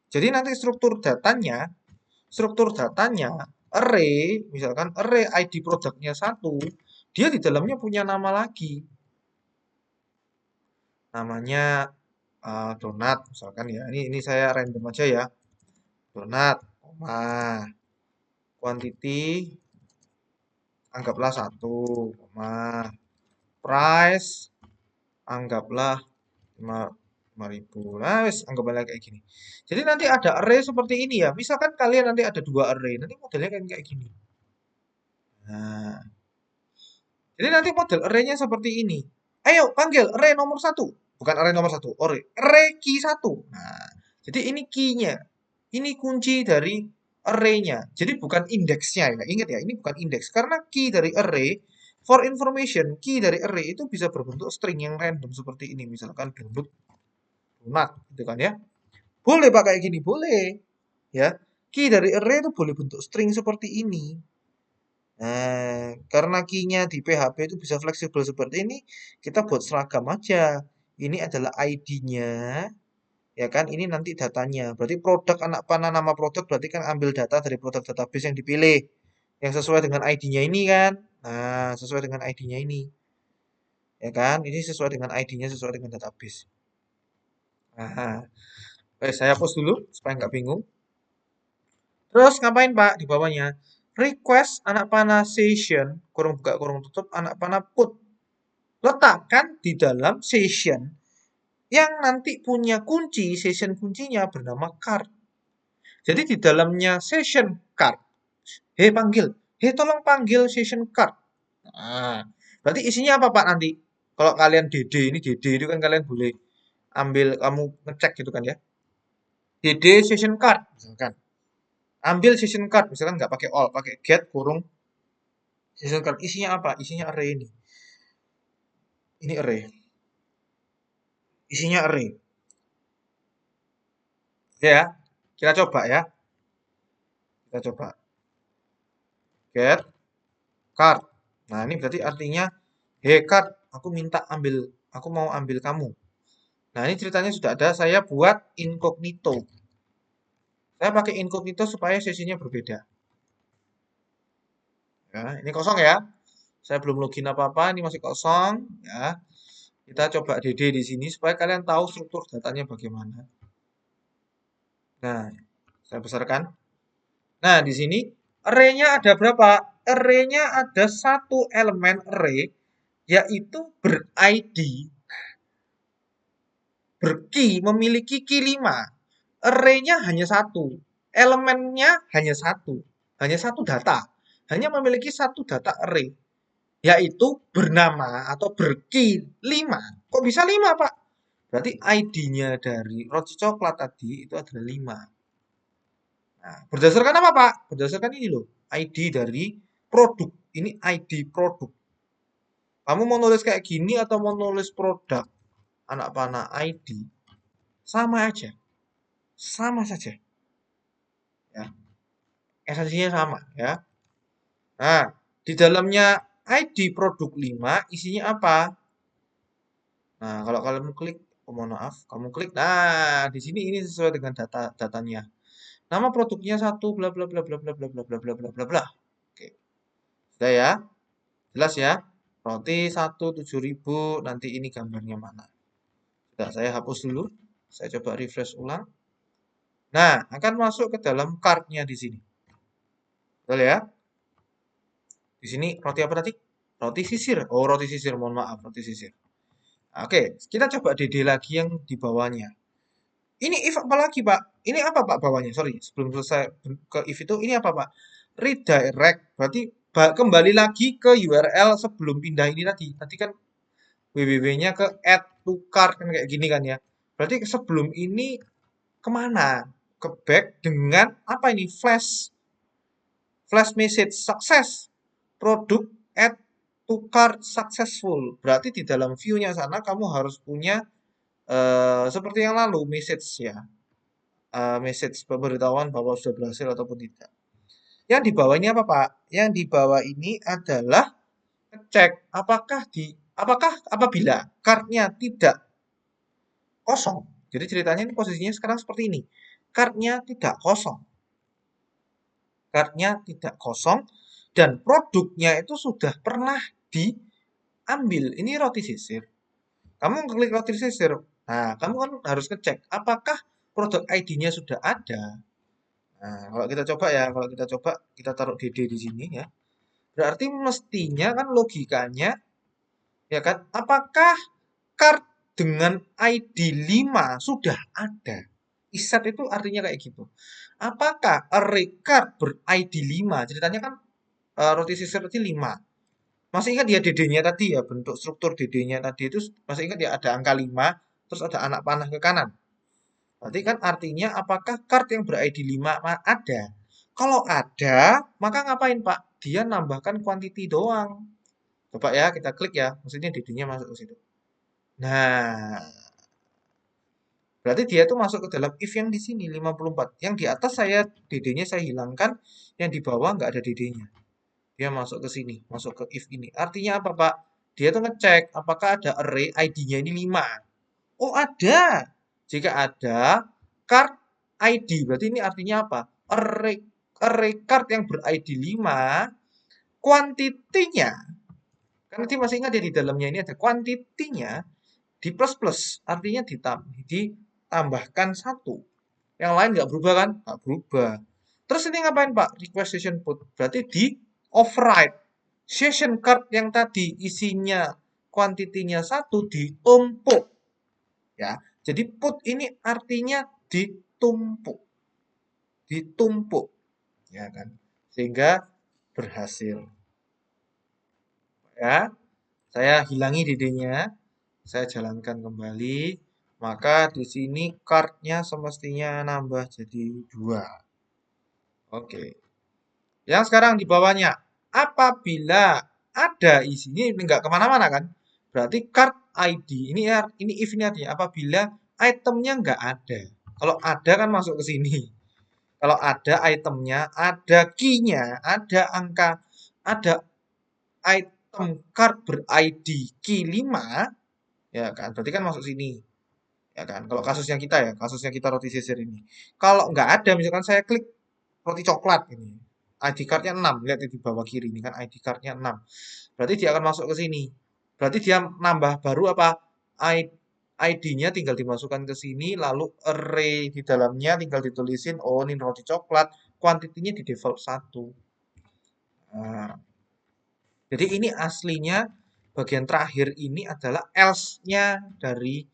Jadi nanti struktur datanya array, misalkan array ID produknya 1, dia di dalamnya punya nama lagi. Namanya donat misalkan ya. Ini saya random aja ya. Donat, quantity anggaplah 1, price anggaplah 5.000. Nah, wis anggaplah kayak gini. Jadi nanti ada array seperti ini ya. Misalkan kalian nanti ada 2 array, nanti modelnya kayak gini. Nah, jadi nanti model array-nya seperti ini. Ayo panggil array nomor 1. Bukan array nomor 1, array key 1. Nah, jadi ini key-nya. Ini kunci dari array-nya. Jadi bukan indeksnya ya. Ingat ya, ini bukan indeks. Karena key dari array, for information, key dari array itu bisa berbentuk string yang random seperti ini. Misalkan donat, gitu kan ya. Boleh Pak kayak gini, boleh. Ya, key dari array itu boleh bentuk string seperti ini. Nah, karena key-nya di PHP itu bisa fleksibel seperti ini, kita buat seragam aja. Ini adalah ID-nya, ya kan? Ini nanti datanya. Berarti produk anak panah nama produk berarti kan ambil data dari produk database yang dipilih. Yang sesuai dengan ID-nya ini kan? Nah, sesuai dengan ID-nya ini. Ya kan? Ini sesuai dengan ID-nya, sesuai dengan database. Nah, oke, saya hapus dulu supaya nggak bingung. Terus ngapain Pak di bawahnya? Request anak panah session, kurung buka kurung tutup, anak panah put. Letakkan di dalam session yang nanti punya kunci, session kuncinya bernama card. Jadi di dalamnya session card, panggil, tolong panggil session card. Nah, berarti isinya apa Pak nanti? Kalau kalian DD, ini DD itu kan kalian boleh ambil, kamu ngecek gitu kan ya. DD session card, misalkan. Ambil session card, misalkan nggak pakai all, pakai get kurung session card. Isinya apa? Isinya array ini. Ini array. Isinya array. Ya, kita coba ya. Kita coba. Get card. Nah, ini berarti artinya, hey card, aku mau ambil kamu. Nah, ini ceritanya sudah ada, saya buat incognito. Saya pakai incognito supaya sesinya berbeda. Ya, ini kosong ya. Saya belum login apa-apa, ini masih kosong. Ya, kita coba DD di sini supaya kalian tahu struktur datanya bagaimana. Nah, saya besarkan. Nah, di sini array-nya ada berapa? Array-nya ada satu elemen array, yaitu ber-ID, ber-key, memiliki key 5. Array-nya hanya satu. Elemennya hanya satu data. Hanya memiliki satu data array, yaitu bernama atau ber-key 5. Kok bisa 5, Pak? Berarti ID-nya dari roti coklat tadi itu adalah 5. Nah, berdasarkan apa, Pak? Berdasarkan ini loh, ID dari produk. Ini ID produk. Kamu mau nulis kayak gini atau mau nulis produk? Anak panah ID. Sama aja. Sama saja. Ya. Esensinya sama, ya. Nah, di dalamnya ID produk 5 isinya apa? Nah, kalau kalian klik, oh, mohon maaf, kamu klik. Nah, di sini ini sesuai dengan datanya. Nama produknya satu, bla bla bla bla bla bla bla bla bla bla bla bla. Oke, sudah ya, jelas ya. Roti 1 7.000. Nanti ini gambarnya mana? Sudah, saya hapus dulu. Saya coba refresh ulang. Nah, akan masuk ke dalam card-nya di sini. Betul ya? Di sini roti apa tadi? Roti sisir. Oh, roti sisir. Mohon maaf, roti sisir. Oke, kita coba DD lagi yang di bawahnya. Ini if apa lagi, Pak? Ini apa, Pak, bawahnya? Sorry, sebelum selesai ke if itu, ini apa, Pak? Redirect. Berarti kembali lagi ke URL sebelum pindah ini tadi. Tadi kan www-nya ke add to cart kan kayak gini kan ya. Berarti sebelum ini kemana? Ke back dengan apa ini? Flash message success. Produk add to cart successful. Berarti di dalam view-nya sana kamu harus punya seperti yang lalu message ya. Message pemberitahuan bahwa sudah berhasil ataupun tidak. Yang di bawah ini apa, Pak? Yang di bawah ini adalah cek apakah apabila card-nya tidak kosong. Jadi ceritanya ini posisinya sekarang seperti ini. Card-nya tidak kosong. Card-nya tidak kosong dan produknya itu sudah pernah diambil. Ini roti sisir. Kamu klik roti sisir. Nah, kamu kan harus ngecek apakah produk ID-nya sudah ada. Nah, kalau kita coba ya, kita taruh DD di sini ya. Berarti mestinya kan logikanya ya kan, apakah card dengan ID 5 sudah ada? Iset itu artinya kayak gitu. Apakah array card ber-ID 5? Ceritanya kan roti sisir tadi 5. Masih ingat ya DD-nya tadi ya, bentuk struktur DD-nya tadi itu masih ingat ya ada angka 5, terus ada anak panah ke kanan. Berarti kan artinya apakah card yang ber-ID 5 ada? Kalau ada, maka ngapain, Pak? Dia nambahkan quantity doang. Coba ya, kita klik ya. Maksudnya DD-nya masuk ke situ. Nah, berarti dia itu masuk ke dalam if yang di sini 54. Yang di atas saya DD-nya saya hilangkan, yang di bawah nggak ada DD-nya. Dia masuk ke sini, masuk ke if ini. Artinya apa, Pak? Dia tuh ngecek apakah ada array ID-nya ini 5. Oh, ada. Jika ada card ID, berarti ini artinya apa? Array card yang ber-ID 5, kuantitinya Kan nanti masih ingat ya di dalamnya ini ada kuantitinya di plus plus, artinya ditambahkan satu. Yang lain nggak berubah kan? Nggak berubah. Terus ini ngapain Pak? Request session put. Berarti di override. Session card yang tadi isinya kuantitinya satu ditumpuk. Ya, jadi put ini artinya ditumpuk. Ditumpuk. Ya kan? Sehingga berhasil. Ya, saya hilangi DD-nya. Saya jalankan kembali. Maka di sini card-nya semestinya nambah jadi 2. Oke. Yang sekarang di bawahnya, apabila ada isinya, ini nggak kemana-mana kan? Berarti card ID, ini ya, ini if ini artinya apabila itemnya nggak ada. Kalau ada kan masuk ke sini. Kalau ada itemnya, ada key-nya, ada angka, ada item card ber-ID key 5, ya kan? Berarti kan masuk sini. Ya kan? Kalau kasusnya kita ya, kasusnya kita roti sisir ini. Kalau nggak ada, misalkan saya klik roti coklat ini. ID card-nya 6, lihat di bawah kiri ini kan ID card-nya 6. Berarti dia akan masuk ke sini. Berarti dia nambah baru apa? ID-nya tinggal dimasukkan ke sini, lalu array di dalamnya tinggal ditulisin, oh ini roti coklat, kuantitinya di default 1. Nah, jadi ini aslinya bagian terakhir ini adalah else-nya dari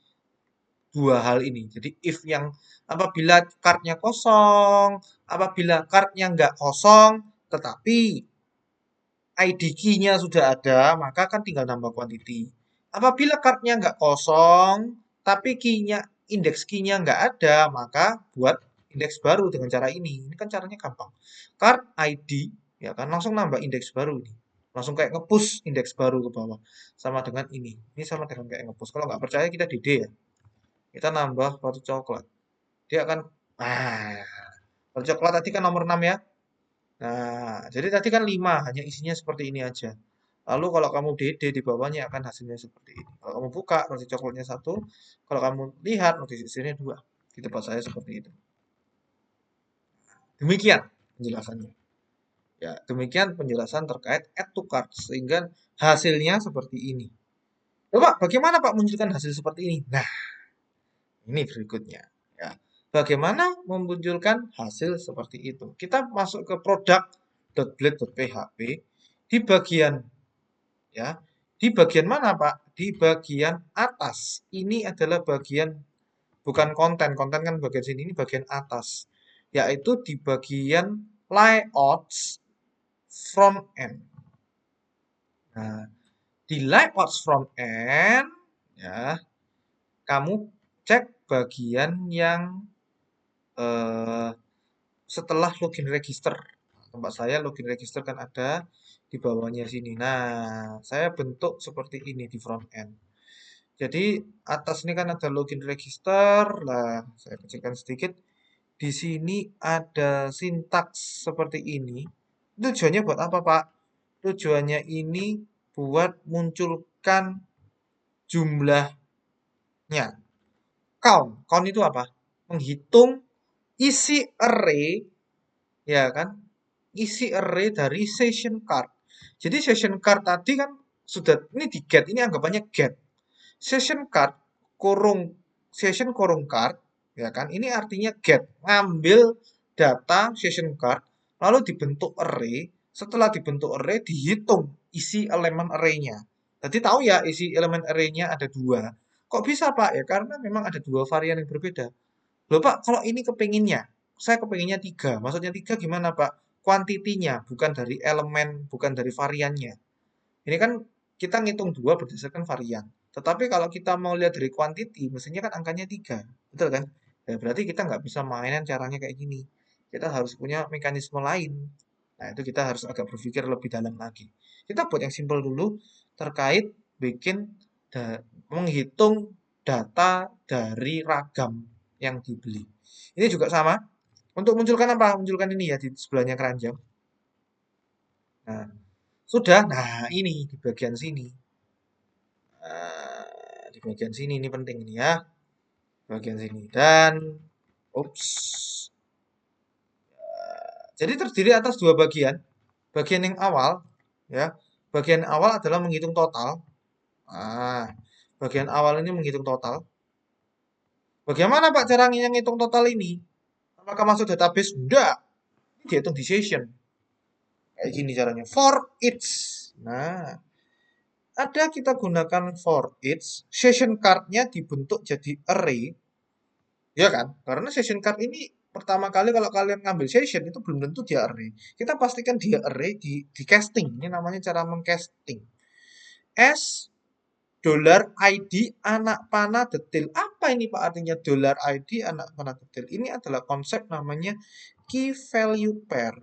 dua hal ini. Jadi if yang apabila card-nya kosong, apabila card-nya nggak kosong, tetapi ID key-nya sudah ada, maka kan tinggal nambah quantity. Apabila card-nya nggak kosong, tapi key-nya, index key-nya nggak ada, maka buat indeks baru dengan cara ini. Ini kan caranya gampang. Card ID, ya kan, langsung nambah indeks baru ini. Langsung kayak nge-push indeks baru ke bawah. Sama dengan ini. Ini sama dengan kayak nge-push. Kalau nggak percaya kita DD ya. Kita nambah roti coklat. Dia akan, roti coklat tadi kan nomor 6 ya. Nah, jadi tadi kan 5, hanya isinya seperti ini aja. Lalu kalau kamu DD di bawahnya akan hasilnya seperti ini. Kalau kamu buka roti coklatnya 1, kalau kamu lihat roti sisirnya 2. Di tempat saya seperti itu. Demikian penjelasannya. Ya, demikian penjelasan terkait add to cart sehingga hasilnya seperti ini. Coba bagaimana Pak munculkan hasil seperti ini? Nah, ini berikutnya. Ya, bagaimana memunculkan hasil seperti itu? Kita masuk ke product.blade.php di bagian ya, di bagian mana Pak? Di bagian atas. Ini adalah bagian bukan konten, konten kan bagian sini, ini bagian atas, yaitu di bagian layouts front end. Nah, di layouts front end ya, kamu cek bagian yang setelah login register. Tempat saya login register kan ada di bawahnya sini. Nah, saya bentuk seperti ini di front end. Jadi atas ini kan ada login register. Lah, saya kecilkan sedikit. Di sini ada sintaks seperti ini. Tujuannya buat apa, Pak? Tujuannya ini buat munculkan jumlahnya. Count. Count itu apa? Menghitung isi array, ya kan? Isi array dari session card. Jadi session card tadi kan sudah ini di get, ini anggapannya get. Session card kurung session kurung card, ya kan? Ini artinya get, ngambil data session card lalu dibentuk array. Setelah dibentuk array dihitung isi elemen arraynya. Tadi tahu ya isi elemen arraynya ada 2. Kok bisa Pak? Ya karena memang ada 2 varian yang berbeda. Loh Pak, kalau ini kepinginnya, saya kepinginnya 3. Maksudnya 3 gimana Pak? Kuantitinya, bukan dari elemen, bukan dari variannya. Ini kan kita ngitung 2 berdasarkan varian. Tetapi kalau kita mau lihat dari kuantiti, mestinya kan angkanya 3. Betul kan? Ya, berarti kita nggak bisa mainan caranya kayak gini. Kita harus punya mekanisme lain. Nah, itu kita harus agak berpikir lebih dalam lagi. Kita buat yang simpel dulu terkait bikin menghitung data dari ragam yang dibeli. Ini juga sama. Untuk munculkan apa? Munculkan ini ya di sebelahnya keranjang. Nah, sudah. Nah, ini di bagian sini. Di bagian sini ini penting ini ya. Bagian sini dan ups. Jadi terdiri atas 2 bagian. Bagian yang awal ya. Bagian awal adalah menghitung total. Ah, bagian awal ini menghitung total. Bagaimana Pak cara ngitung total ini? Apakah masuk database? Enggak. Ini dihitung di session. Kayak gini caranya. For each. Nah, ada kita gunakan for each. Session card-nya dibentuk jadi array. Ya kan? Karena session card ini pertama kali kalau kalian ngambil session itu belum tentu dia array. Kita pastikan dia array di casting. Ini namanya cara mengcasting. S $ID anak panah detail. Apa ini Pak artinya $ID anak panah detail? Ini adalah konsep namanya key value pair.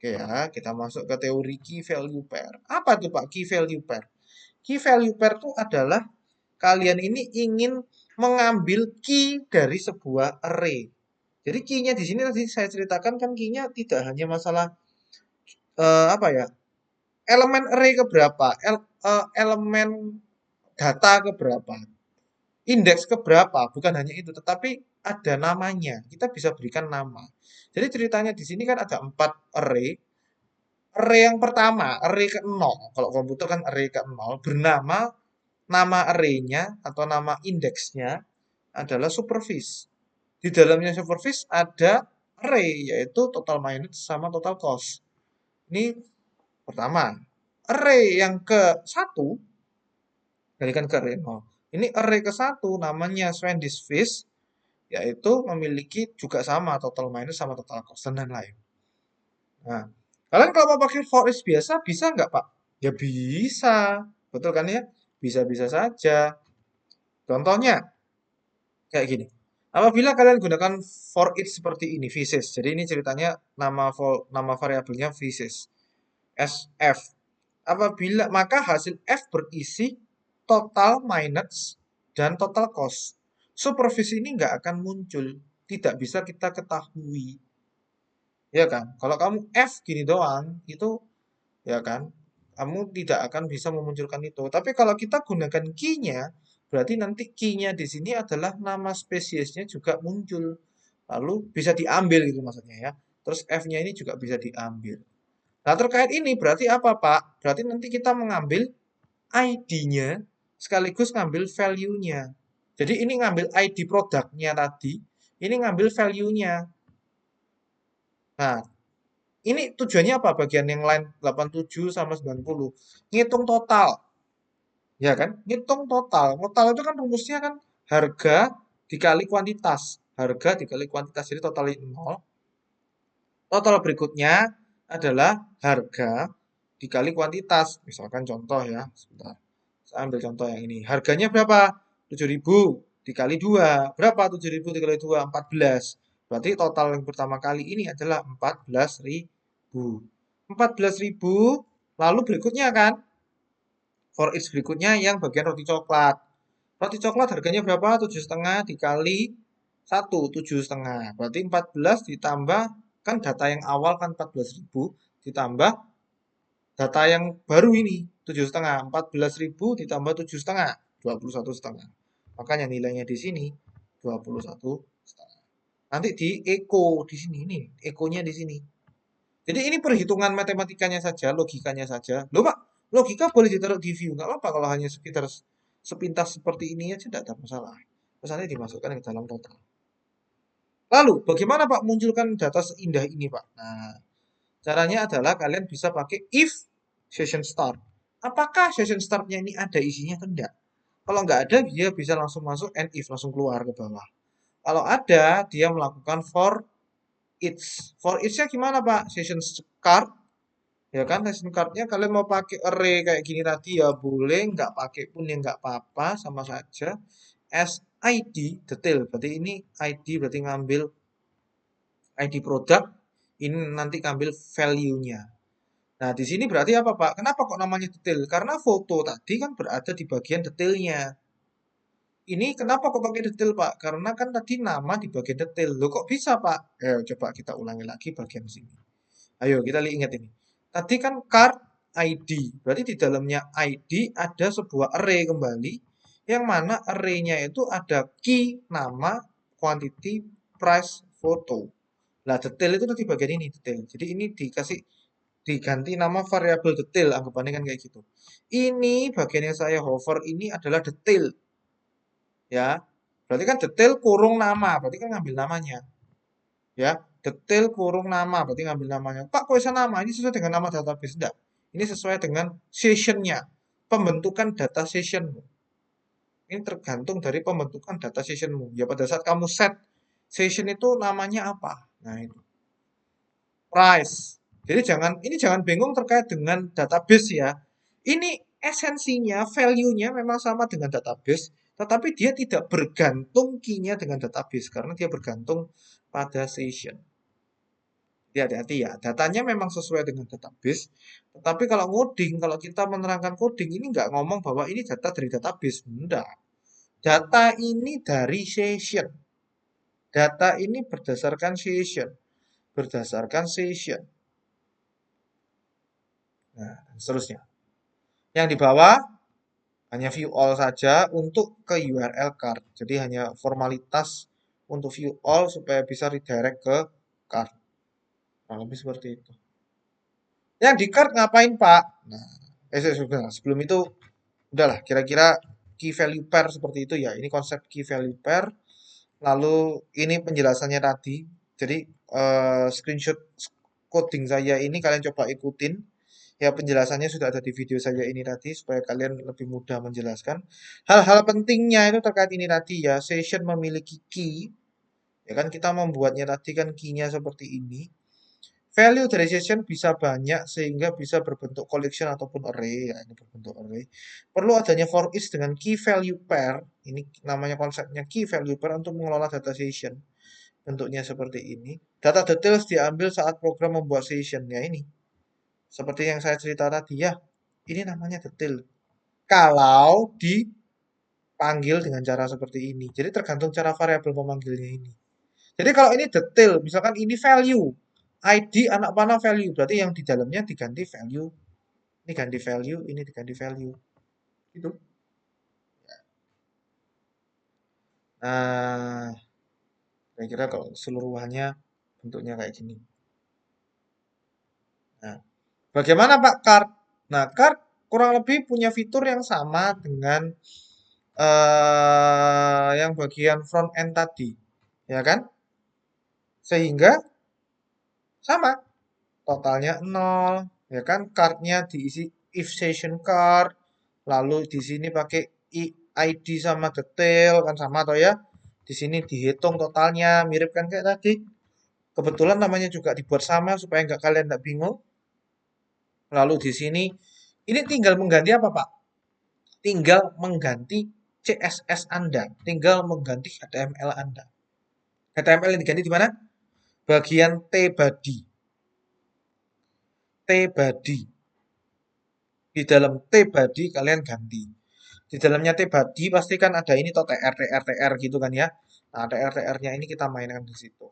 Oke ya, kita masuk ke teori key value pair. Apa tuh Pak key value pair? Key value pair itu adalah kalian ini ingin mengambil key dari sebuah array. Jadi key-nya di sini tadi saya ceritakan kan key-nya tidak hanya masalah apa ya? Elemen array keberapa, elemen data keberapa, indeks keberapa, bukan hanya itu, tetapi ada namanya. Kita bisa berikan nama. Jadi ceritanya di sini kan ada 4 array. Array yang pertama, array ke-0. Kalau komputer kan array ke-0 bernama nama array-nya atau nama indeksnya adalah superfice. Di dalamnya superfice ada array yaitu total minus sama total cost. Ini pertama. Array yang ke-1 kalikan ke array 0. Ini array ke-1 namanya Swedish Fish yaitu memiliki juga sama total minus sama total cost dan lain-lain. Nah, kalian kalau mau pakai for each biasa bisa nggak Pak? Ya bisa, betul kan ya? Bisa-bisa saja. Contohnya kayak gini. Apabila kalian gunakan for each seperti ini, physis. Jadi ini ceritanya nama variabelnya physis. SF. Apabila maka hasil F berisi total minus dan total cost. Supervisi ini nggak akan muncul, tidak bisa kita ketahui, ya kan? Kalau kamu F gini doang, itu ya kan, kamu tidak akan bisa memunculkan itu. Tapi kalau kita gunakan key-nya, berarti nanti key-nya di sini adalah nama spesiesnya juga muncul. Lalu bisa diambil gitu maksudnya ya. Terus F-nya ini juga bisa diambil. Nah, terkait ini berarti apa, Pak? Berarti nanti kita mengambil ID-nya sekaligus ngambil value-nya. Jadi ini ngambil ID produknya tadi, ini ngambil value-nya. Nah, ini tujuannya apa bagian yang lain 87 sama 90? Ngitung total. Ya kan? Ngitung total. Total itu kan rumusnya kan harga dikali kuantitas. Harga dikali kuantitas. Jadi total 0. Total berikutnya adalah harga dikali kuantitas. Misalkan contoh ya. Sebentar. Saya ambil contoh yang ini. Harganya berapa? 7.000 dikali 2. Berapa 7.000 dikali 2? 14. Berarti total yang pertama kali ini adalah 14.000. 14.000. Lalu berikutnya kan, for each berikutnya yang bagian roti coklat. Roti coklat harganya berapa? 7,5 dikali 1, 7,5. Berarti 14 ditambah, kan data yang awal kan 14.000, ditambah data yang baru ini, 7,5. 14.000 ditambah 7,5, 21,5. Makanya nilainya di sini 21,5. Nanti di echo di sini nih, ekonya di sini. Jadi ini perhitungan matematikanya saja, logikanya saja. Loh Pak, logika boleh ditaruh di view, nggak apa-apa kalau hanya sekitar sepintas seperti ini aja tidak ada masalah. Terus nanti dimasukkan ke dalam total. Lalu, bagaimana Pak munculkan data seindah ini Pak? Nah, caranya adalah kalian bisa pakai if session start. Apakah session startnya ini ada isinya atau enggak? Kalau nggak ada, dia bisa langsung masuk and if, langsung keluar ke bawah. Kalau ada, dia melakukan for each. For each-nya gimana Pak? Session start. Ya kan, session card-nya kalian mau pakai array kayak gini tadi ya boleh, nggak pakai pun ya nggak apa-apa, sama saja. As ID detail, berarti ini ID berarti ngambil ID produk, ini nanti ngambil value-nya. Nah, di sini berarti apa, Pak? Kenapa kok namanya detail? Karena foto tadi kan berada di bagian detailnya. Ini kenapa kok pakai detail, Pak? Karena kan tadi nama di bagian detail. Loh, kok bisa, Pak? Coba kita ulangi lagi bagian sini. Ayo, kita ingat ini. Tadi kan card ID. Berarti di dalamnya ID ada sebuah array kembali. Yang mana array-nya itu ada key, nama, quantity, price, foto. Nah, detail itu tadi bagian ini, detail. Jadi ini dikasih diganti nama variabel detail, anggapannya kan kayak gitu. Ini bagian yang saya hover ini adalah detail, ya. Berarti kan detail kurung nama, berarti kan ngambil namanya, ya. Detail kurung nama, berarti ngambil namanya. Pak, kok bisa nama? Ini sesuai dengan nama database? Enggak. Ini sesuai dengan sessionnya, pembentukan data session. Ini tergantung dari pembentukan data sessionmu. Ya pada saat kamu set session itu namanya apa? Nah itu. Price. Jadi jangan bingung terkait dengan database ya. Ini esensinya, value-nya memang sama dengan database, tetapi dia tidak bergantung key-nya dengan database karena dia bergantung pada session. Jadi hati-hati ya, datanya memang sesuai dengan database, tetapi kalau ngoding, kalau kita menerangkan coding ini nggak ngomong bahwa ini data dari database, enggak. Data ini dari session. Data ini berdasarkan session. Berdasarkan session. Nah, dan seterusnya. Yang di bawah hanya view all saja untuk ke URL card. Jadi hanya formalitas untuk view all supaya bisa redirect ke card. Nah, lebih seperti itu. Yang di card ngapain, Pak? Nah, sebelum itu udahlah kira-kira key value pair seperti itu ya. Ini konsep key value pair. Lalu ini penjelasannya tadi. Jadi screenshot coding saya ini kalian coba ikutin. Ya penjelasannya sudah ada di video saya ini tadi supaya kalian lebih mudah menjelaskan. Hal-hal pentingnya itu terkait ini tadi ya. Session memiliki key. Ya kan kita membuatnya tadi kan key-nya seperti ini. Value dari session bisa banyak sehingga bisa berbentuk collection ataupun array ya ini berbentuk array. Perlu adanya for each dengan key value pair. Ini namanya konsepnya key value pair untuk mengelola data session. Bentuknya seperti ini. Data details diambil saat program membuat session ya ini. Seperti yang saya cerita tadi ya. Ini namanya detail. Kalau dipanggil dengan cara seperti ini. Jadi tergantung cara variabel memanggilnya ini. Jadi kalau ini detail, misalkan ini value, ID anak panah value, berarti yang di dalamnya diganti value, ini ganti value, ini diganti value, gitu. Nah, kira-kira kalau keseluruhannya bentuknya kayak gini. Nah, bagaimana Pak card? Nah, card kurang lebih punya fitur yang sama dengan yang bagian front end tadi, ya kan? Sehingga sama, totalnya 0, ya kan? Cardnya diisi if session card, lalu di sini pakai ID sama detail kan sama atau ya? Di sini dihitung totalnya, mirip kan kayak tadi. Kebetulan namanya juga dibuat sama supaya nggak kalian nggak bingung. Lalu di sini ini tinggal mengganti apa Pak? Tinggal mengganti CSS Anda, tinggal mengganti HTML Anda. HTML yang diganti di mana? Bagian T-body. T-body. Di dalam T-body kalian ganti. Di dalamnya T-body pasti kan ada ini toh TR, TR, TR gitu kan ya. Nah, TR, TR-nya ini kita mainkan di situ.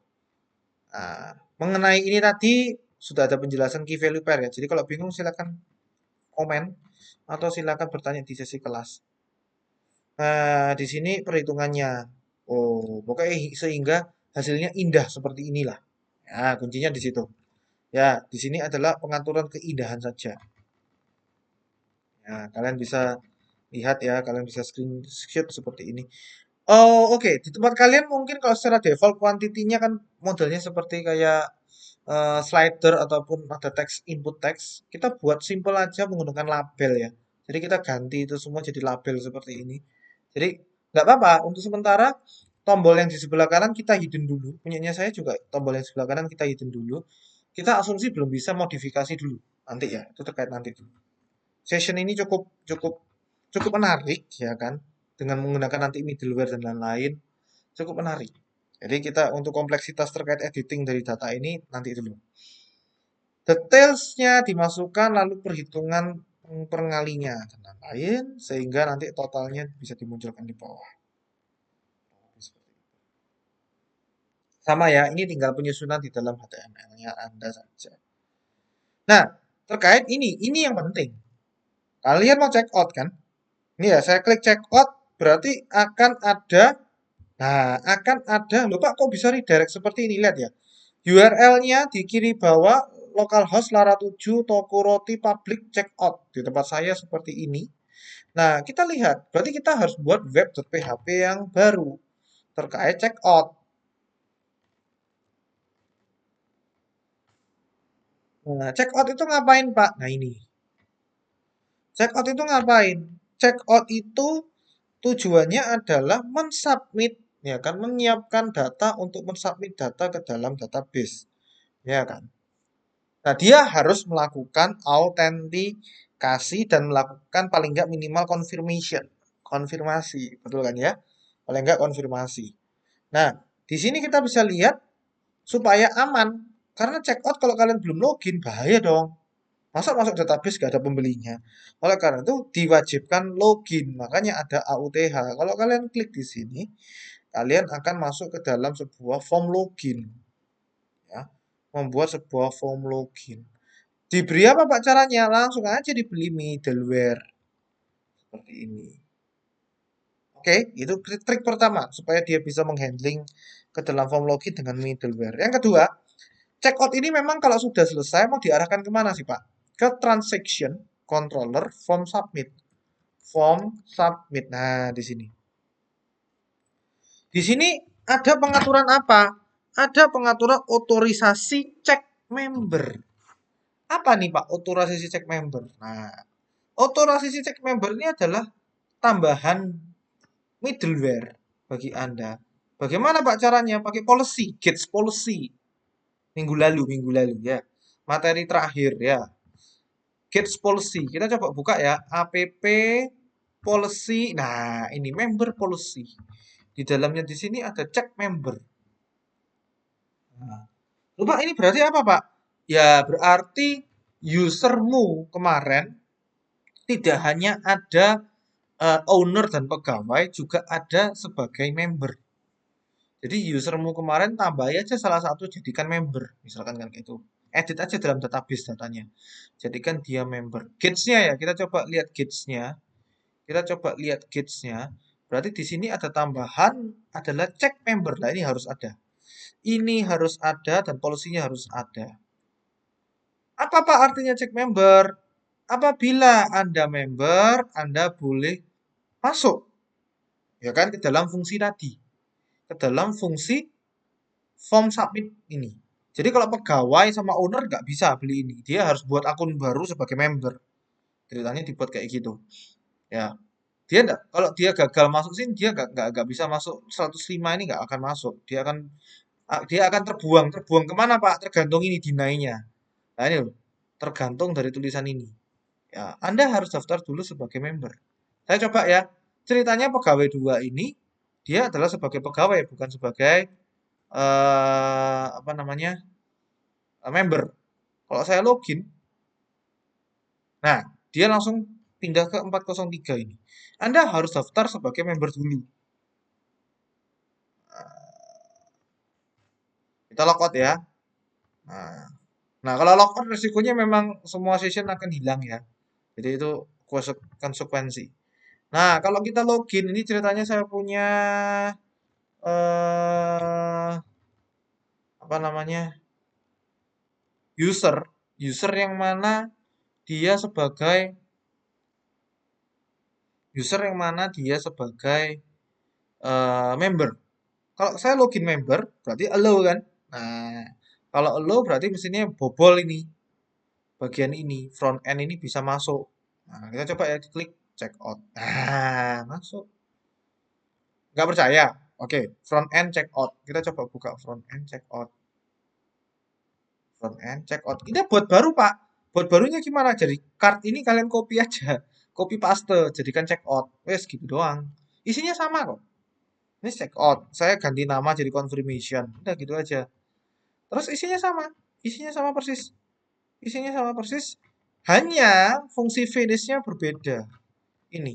Nah, mengenai ini tadi sudah ada penjelasan key value pair ya. Jadi kalau bingung silakan komen atau silakan bertanya di sesi kelas. Nah, di sini perhitungannya. Oh, pokoknya sehingga hasilnya indah seperti inilah. Ya, kuncinya di situ. Ya, di sini adalah pengaturan keindahan saja. Ya, kalian bisa lihat ya, kalian bisa screenshot seperti ini. Oh, oke. Di tempat kalian mungkin kalau secara default kuantitinya kan modelnya seperti kayak slider ataupun ada teks input teks. Kita buat simple aja menggunakan label ya. Jadi kita ganti itu semua jadi label seperti ini. Jadi nggak apa-apa. Untuk sementara tombol yang di sebelah kanan kita hidden dulu. Punyanya saya juga tombol yang sebelah kanan kita hidden dulu. Kita asumsi belum bisa modifikasi dulu. Nanti ya, itu terkait nanti dulu. Session ini cukup cukup cukup menarik ya kan dengan menggunakan nanti middleware dan lain-lain cukup menarik. Jadi kita untuk kompleksitas terkait editing dari data ini nanti dulu. Detailsnya dimasukkan lalu perhitungan pengalinya dan lain-lain sehingga nanti totalnya bisa dimunculkan di bawah. Sama ya, ini tinggal penyusunan di dalam HTML-nya Anda saja. Nah, terkait ini yang penting. Kalian mau check out kan? Ini ya, saya klik check out, berarti akan ada, nah, akan ada, loh Pak, kok bisa redirect seperti ini, lihat ya. URL-nya di kiri bawah localhost Lara7 toko roti public checkout di tempat saya seperti ini. Nah, kita lihat, berarti kita harus buat web.php yang baru terkait checkout. Nah, checkout itu ngapain, Pak? Nah, ini. Checkout itu ngapain? Checkout itu tujuannya adalah mensubmit, ya kan, menyiapkan data untuk mensubmit data ke dalam database, ya kan. Nah, dia harus melakukan autentikasi dan melakukan paling nggak minimal confirmation, konfirmasi, betul kan ya? Paling nggak konfirmasi. Nah, di sini kita bisa lihat supaya aman, karena checkout kalau kalian belum login bahaya dong. Masa masuk database gak ada pembelinya? Oleh karena itu diwajibkan login, makanya ada AUTH. Kalau kalian klik di sini, kalian akan masuk ke dalam sebuah form login, ya, membuat sebuah form login. Diberi apa Pak caranya? Langsung aja dibeli middleware seperti ini. Oke, itu trik pertama supaya dia bisa menghandling ke dalam form login dengan middleware. Yang kedua, checkout ini memang kalau sudah selesai mau diarahkan kemana sih Pak? Ke transaction controller form submit. Form submit. Nah, di sini. Di sini ada pengaturan apa? Ada pengaturan otorisasi cek member. Apa nih Pak otorisasi cek member? Nah, otorisasi cek member ini adalah tambahan middleware bagi Anda. Bagaimana Pak caranya? Pakai policy, Gates policy. Minggu lalu ya. Materi terakhir ya. Gates policy. Kita coba buka ya. App policy. Nah, ini member policy. Di dalamnya di sini ada cek member. Nah, lupa ini berarti apa, Pak? Ya, berarti usermu kemarin tidak hanya ada owner dan pegawai, juga ada sebagai member. Jadi usermu kemarin tambah aja salah satu jadikan member, misalkan kan itu. Edit aja dalam database datanya. Jadikan dia member. Gates-nya ya, kita coba lihat gates-nya. Kita coba lihat gates-nya. Berarti di sini ada tambahan adalah cek member. Nah, ini harus ada. Ini harus ada dan polisinya harus ada. Apa Pak artinya cek member? Apabila Anda member, Anda boleh masuk, ya kan, ke dalam fungsi tadi, ke dalam fungsi form submit ini. Jadi kalau pegawai sama owner nggak bisa beli ini, dia harus buat akun baru sebagai member. Ceritanya dibuat kayak gitu, ya. Dia enggak, kalau dia gagal masuk sini, dia nggak bisa masuk 105 ini nggak akan masuk. Dia akan terbuang. Terbuang kemana Pak? Tergantung ini dinainya. Nah ini loh, tergantung dari tulisan ini. Ya, Anda harus daftar dulu sebagai member. Saya coba ya. Ceritanya pegawai dua ini dia adalah sebagai pegawai bukan sebagai apa namanya member. Kalau saya login, nah dia langsung pindah ke 403 ini. Anda harus daftar sebagai member dulu. Kita logout ya. Nah, nah kalau logout resikonya memang semua session akan hilang ya. Jadi itu konsekuensi. Nah, kalau kita login, ini ceritanya saya punya eh apa namanya user, user yang mana dia sebagai member. Kalau saya login member, berarti allow kan? Nah, kalau allow berarti mesinnya bobol ini, bagian ini, front end ini bisa masuk. Nah, kita coba ya klik check out. Nah, masuk. Nggak percaya? Oke, front end check out. Kita coba buka front end check out. Front end check out. Ini buat baru, Pak. Buat barunya gimana? Jadi card ini kalian copy aja. Copy paste, jadikan check out. Wes gitu doang. Isinya sama kok. Ini check out. Saya ganti nama jadi confirmation. Udah gitu aja. Terus isinya sama. Isinya sama persis. Isinya sama persis. Hanya fungsi finishnya berbeda. Ini.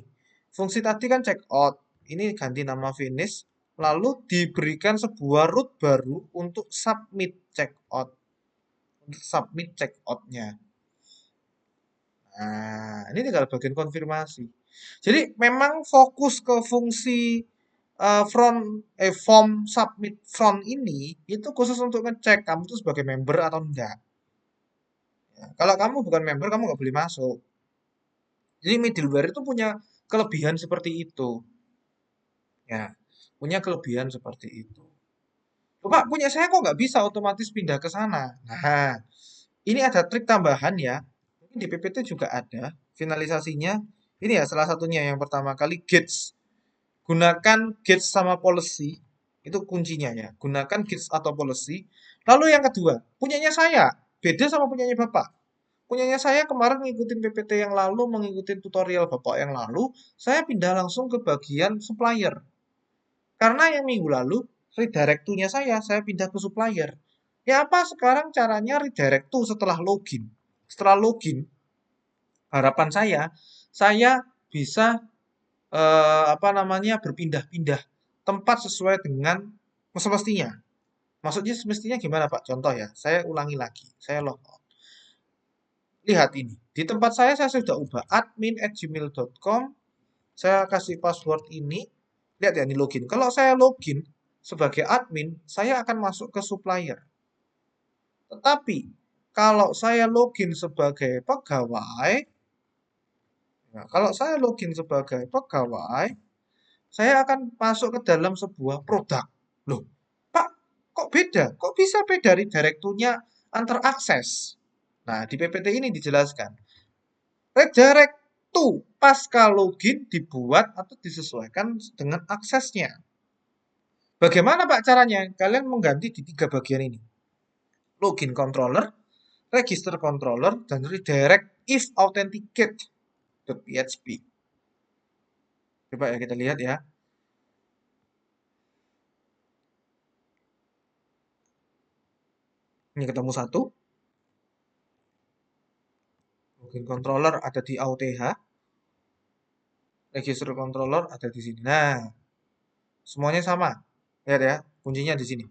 Fungsi tadi kan check out. Ini ganti nama finish. Lalu diberikan sebuah root baru untuk submit check out. Submit check out-nya. Nah, ini tinggal bagian konfirmasi. Jadi memang fokus ke fungsi form submit front ini itu khusus untuk ngecek kamu itu sebagai member atau enggak. Ya, kalau kamu bukan member, kamu nggak boleh masuk. Jadi middleware itu punya kelebihan seperti itu. Ya, punya kelebihan seperti itu. Loh, Pak, punya saya kok nggak bisa otomatis pindah ke sana. Nah, ini ada trik tambahan ya. Mungkin di PPT juga ada finalisasinya. Ini ya salah satunya yang pertama kali gates. Gunakan gates sama policy. Itu kuncinya ya. Gunakan gates atau policy. Lalu yang kedua, punyanya saya. Beda sama punyanya Bapak. Punyanya saya kemarin ngikutin PPT yang lalu, mengikuti tutorial Bapak yang lalu, saya pindah langsung ke bagian supplier. Karena yang minggu lalu, redirect to-nya saya pindah ke supplier. Ya apa sekarang caranya redirect to setelah login? Setelah login, harapan saya bisa apa namanya berpindah-pindah tempat sesuai dengan semestinya. Maksudnya semestinya gimana Pak? Contoh ya, saya ulangi lagi. Saya log. Lihat ini. Di tempat saya sudah ubah admin@gmail.com. Saya kasih password ini. Lihat ya, ini login. Kalau saya login sebagai admin, saya akan masuk ke supplier. Tetapi, kalau saya login sebagai pegawai, nah, kalau saya login sebagai pegawai, saya akan masuk ke dalam sebuah produk. Loh, Pak, kok beda? Kok bisa beda redirectnya antar akses? Nah, di PPT ini dijelaskan. Redirect to pasca login dibuat atau disesuaikan dengan aksesnya. Bagaimana Pak caranya? Kalian mengganti di tiga bagian ini. Login controller, register controller, dan redirect if authenticate.php. Coba ya kita lihat ya. Ini ketemu satu. Login controller ada di AUTH. Register controller ada di sini. Nah, semuanya sama. Lihat ya, kuncinya di sini.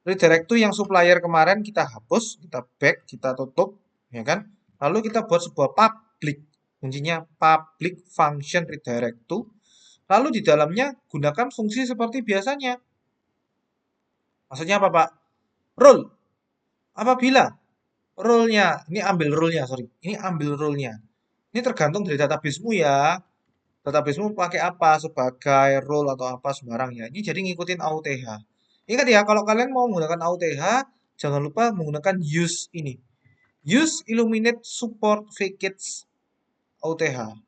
Redirect to yang supplier kemarin kita hapus, kita back, kita tutup, ya kan? Lalu kita buat sebuah public. Kuncinya public function redirect to. Lalu di dalamnya gunakan fungsi seperti biasanya. Maksudnya apa, Pak? Rule. Apabila rule-nya, ini ambil rule-nya, sorry. Ini ambil rule-nya. Ini tergantung dari databasemu ya. Databasemu pakai apa sebagai role atau apa sembarang ya. Ini jadi ngikutin AUTH. Ingat ya, kalau kalian mau menggunakan AUTH, jangan lupa menggunakan use ini. Use Illuminate Support Facades AUTH.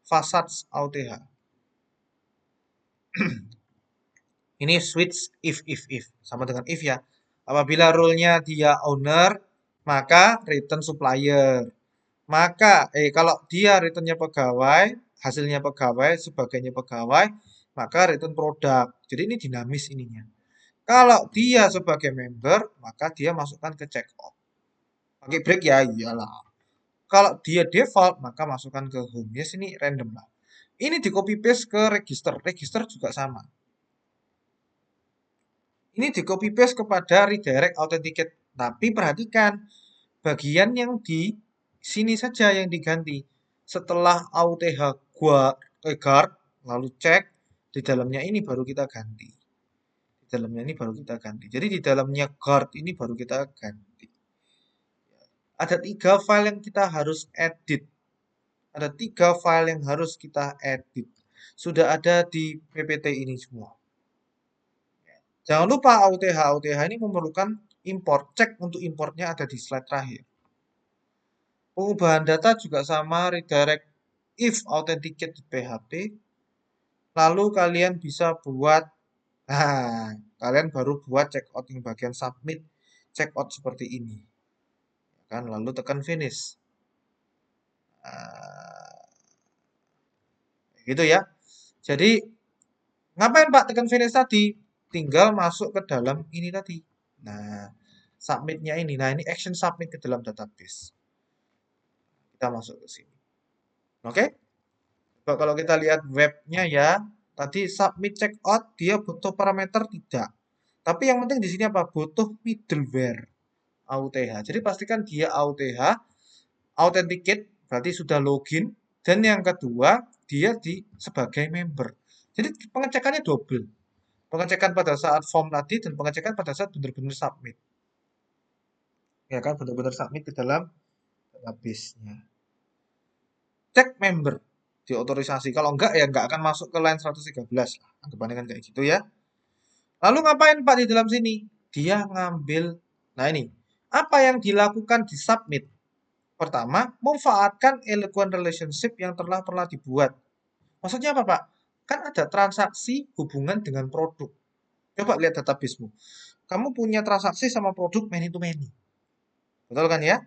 Facades AUTH. Ini switch if. Sama dengan if ya. Apabila role-nya dia owner, maka return supplier. Maka, kalau dia returnnya pegawai, hasilnya pegawai, sebagainya pegawai, maka return produk. Jadi ini dinamis ininya. Kalau dia sebagai member, maka dia masukkan ke checkout. Pakai break ya, iyalah. Kalau dia default, maka masukkan ke home. Yes, ini random lah. Ini di copy paste ke register. Register juga sama. Ini di copy paste kepada redirect authenticate. Tapi perhatikan, bagian yang di sini saja yang diganti. Setelah AUTH guard, lalu cek, di dalamnya ini baru kita ganti. Di dalamnya ini baru kita ganti. Jadi di dalamnya guard ini baru kita ganti. Ada 3 file yang kita harus edit. Ada 3 file yang harus kita edit. Sudah ada di PPT ini semua. Jangan lupa AUTH. AUTH ini memerlukan import. Cek untuk importnya ada di slide terakhir. Pengubahan data juga sama, redirect if authenticate PHP. Lalu kalian bisa buat, nah, kalian baru buat checkout yang bagian submit, checkout seperti ini. Kan, lalu tekan finish. Nah, gitu ya. Jadi, ngapain Pak tekan finish tadi? Tinggal masuk ke dalam ini tadi. Nah, submitnya ini. Nah, ini action submit ke dalam database. Kita masuk ke sini. Oke? Coba kalau kita lihat webnya ya, tadi submit checkout dia butuh parameter tidak. Tapi yang penting di sini apa? Butuh middleware AUTH. Jadi pastikan dia AUTH, authenticate berarti sudah login, dan yang kedua dia sebagai member. Jadi pengecekannya double. Pengecekan pada saat form tadi dan pengecekan pada saat benar-benar submit. Ya kan, benar-benar submit ke dalam database-nya. Cek member di otorisasi. Kalau enggak ya enggak akan masuk ke line 113 lah. Anggapannya kan kayak gitu ya. Lalu ngapain Pak di dalam sini? Dia ngambil, nah ini, apa yang dilakukan di submit? Pertama, memanfaatkan eloquent relationship yang telah pernah dibuat. Maksudnya apa Pak? Kan ada transaksi hubungan dengan produk. Coba lihat databasemu. Kamu punya transaksi sama produk many to many. Betul kan ya?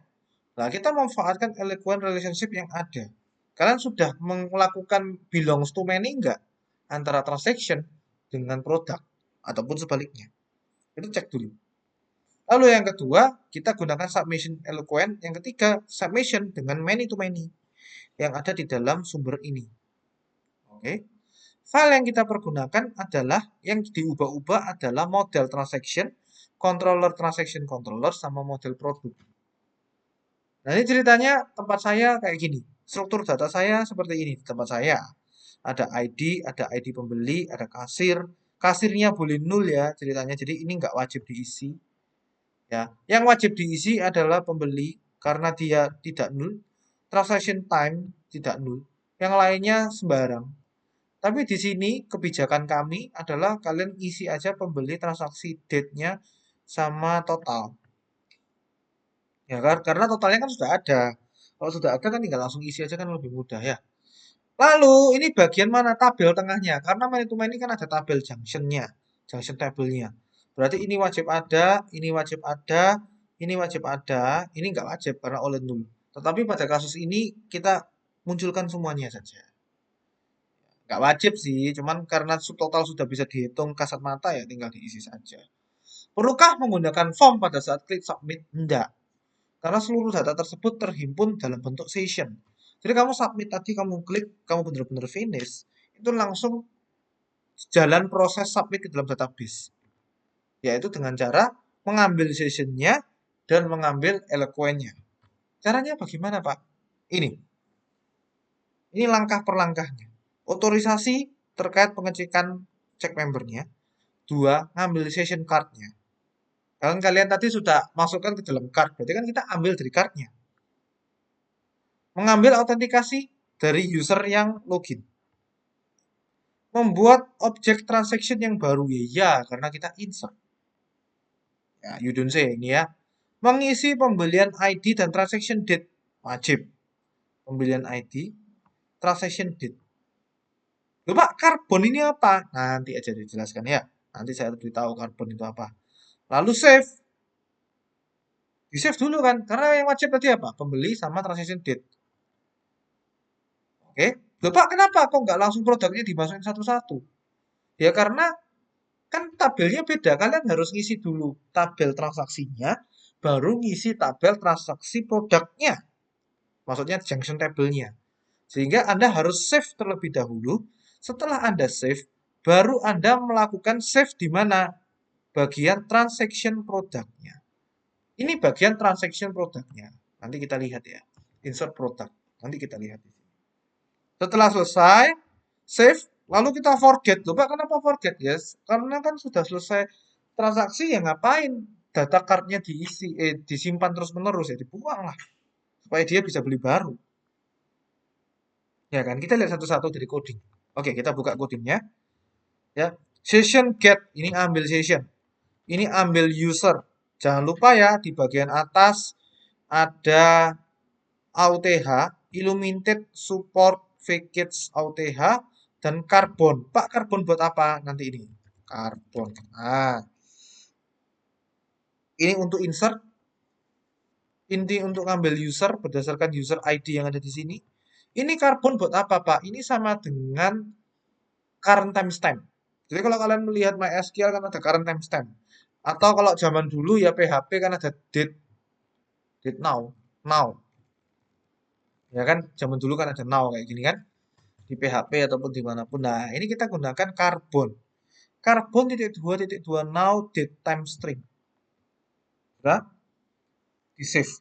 Nah, kita memanfaatkan eloquent relationship yang ada. Kalian sudah melakukan belongs to many enggak? Antara transaction dengan produk. Ataupun sebaliknya. Itu cek dulu. Lalu yang kedua, kita gunakan submission eloquent. Yang ketiga, submission dengan many to many. Yang ada di dalam sumber ini. Oke. File yang kita pergunakan adalah, yang diubah-ubah adalah model transaction, transaction controller, sama model produk. Nah ini ceritanya tempat saya kayak gini. Struktur data saya seperti ini di tempat saya. Ada ID pembeli, ada kasir. Kasirnya boleh nol ya ceritanya. Jadi ini nggak wajib diisi. Ya, yang wajib diisi adalah pembeli karena dia tidak nol. Transaction time tidak nol. Yang lainnya sembarang. Tapi di sini kebijakan kami adalah kalian isi aja pembeli transaksi date-nya sama total. Ya kan? Karena totalnya kan sudah ada. Kalau sudah ada kan tinggal langsung isi aja kan lebih mudah ya. Lalu ini bagian mana tabel tengahnya? Karena manajemen ini kan ada tabel junction-nya, junction table-nya. Berarti ini wajib ada, ini wajib ada, ini wajib ada, ini nggak wajib karena oleh nul. Tetapi pada kasus ini kita munculkan semuanya saja. Nggak wajib sih, cuman karena total sudah bisa dihitung kasat mata ya tinggal diisi saja. Perlukah menggunakan form pada saat klik submit? Enggak. Karena seluruh data tersebut terhimpun dalam bentuk session. Jadi kamu submit tadi, kamu klik, kamu benar-benar finish, itu langsung jalan proses submit ke dalam database. Yaitu dengan cara mengambil sessionnya dan mengambil eloquentnya. Caranya bagaimana Pak? Ini langkah per langkahnya. Otorisasi terkait pengecekan cek membernya. Dua, ngambil session cardnya. Kalian tadi sudah masukkan ke dalam card, berarti kan kita ambil dari cardnya. Mengambil autentikasi dari user yang login. Membuat objek transaction yang baru ya, karena kita insert. Ya, you don't say ini ya. Mengisi pembelian ID dan transaction date wajib. Pembelian ID, transaction date. Loh Pak, karbon ini apa? Nanti aja dijelaskan ya. Nanti saya beritahu karbon itu apa. Lalu save. Di save dulu kan, karena yang wajib tadi apa? Pembeli sama transaction date. Oke. Loh Pak, kenapa kok nggak langsung produknya dimasukin satu-satu? Ya karena kan tabelnya beda. Kalian harus ngisi dulu tabel transaksinya, baru ngisi tabel transaksi produknya. Maksudnya junction table-nya. Sehingga Anda harus save terlebih dahulu. Setelah Anda save, baru Anda melakukan save di mana? Bagian transaction produknya. Ini bagian transaction produknya. Nanti kita lihat ya. Insert product. Nanti kita lihat di sini. Setelah selesai, save, lalu kita forget. Loh Pak, kenapa forget? Yes, karena kan sudah selesai transaksi ya ngapain? Data cardnya disimpan terus-menerus ya, dibuang lah. Supaya dia bisa beli baru. Ya kan, kita lihat satu-satu dari coding. Oke, kita buka codingnya. Ya, session get, ini ambil session. Ini ambil user. Jangan lupa ya, di bagian atas ada AUTH, Illuminated Support Package AUTH, dan Carbon. Pak, Carbon buat apa? Nanti ini. Carbon. Nah, ini untuk insert. Ini untuk ngambil user berdasarkan user ID yang ada di sini. Ini Carbon buat apa, Pak? Ini sama dengan current timestamp. Jadi kalau kalian melihat MySQL kan ada current timestamp. Atau kalau zaman dulu ya PHP kan ada date now. Ya kan, zaman dulu kan ada now kayak gini kan. Di PHP ataupun dimanapun. Nah, ini kita gunakan Carbon. Carbon .2.2 now date time string. Sudah? Di save.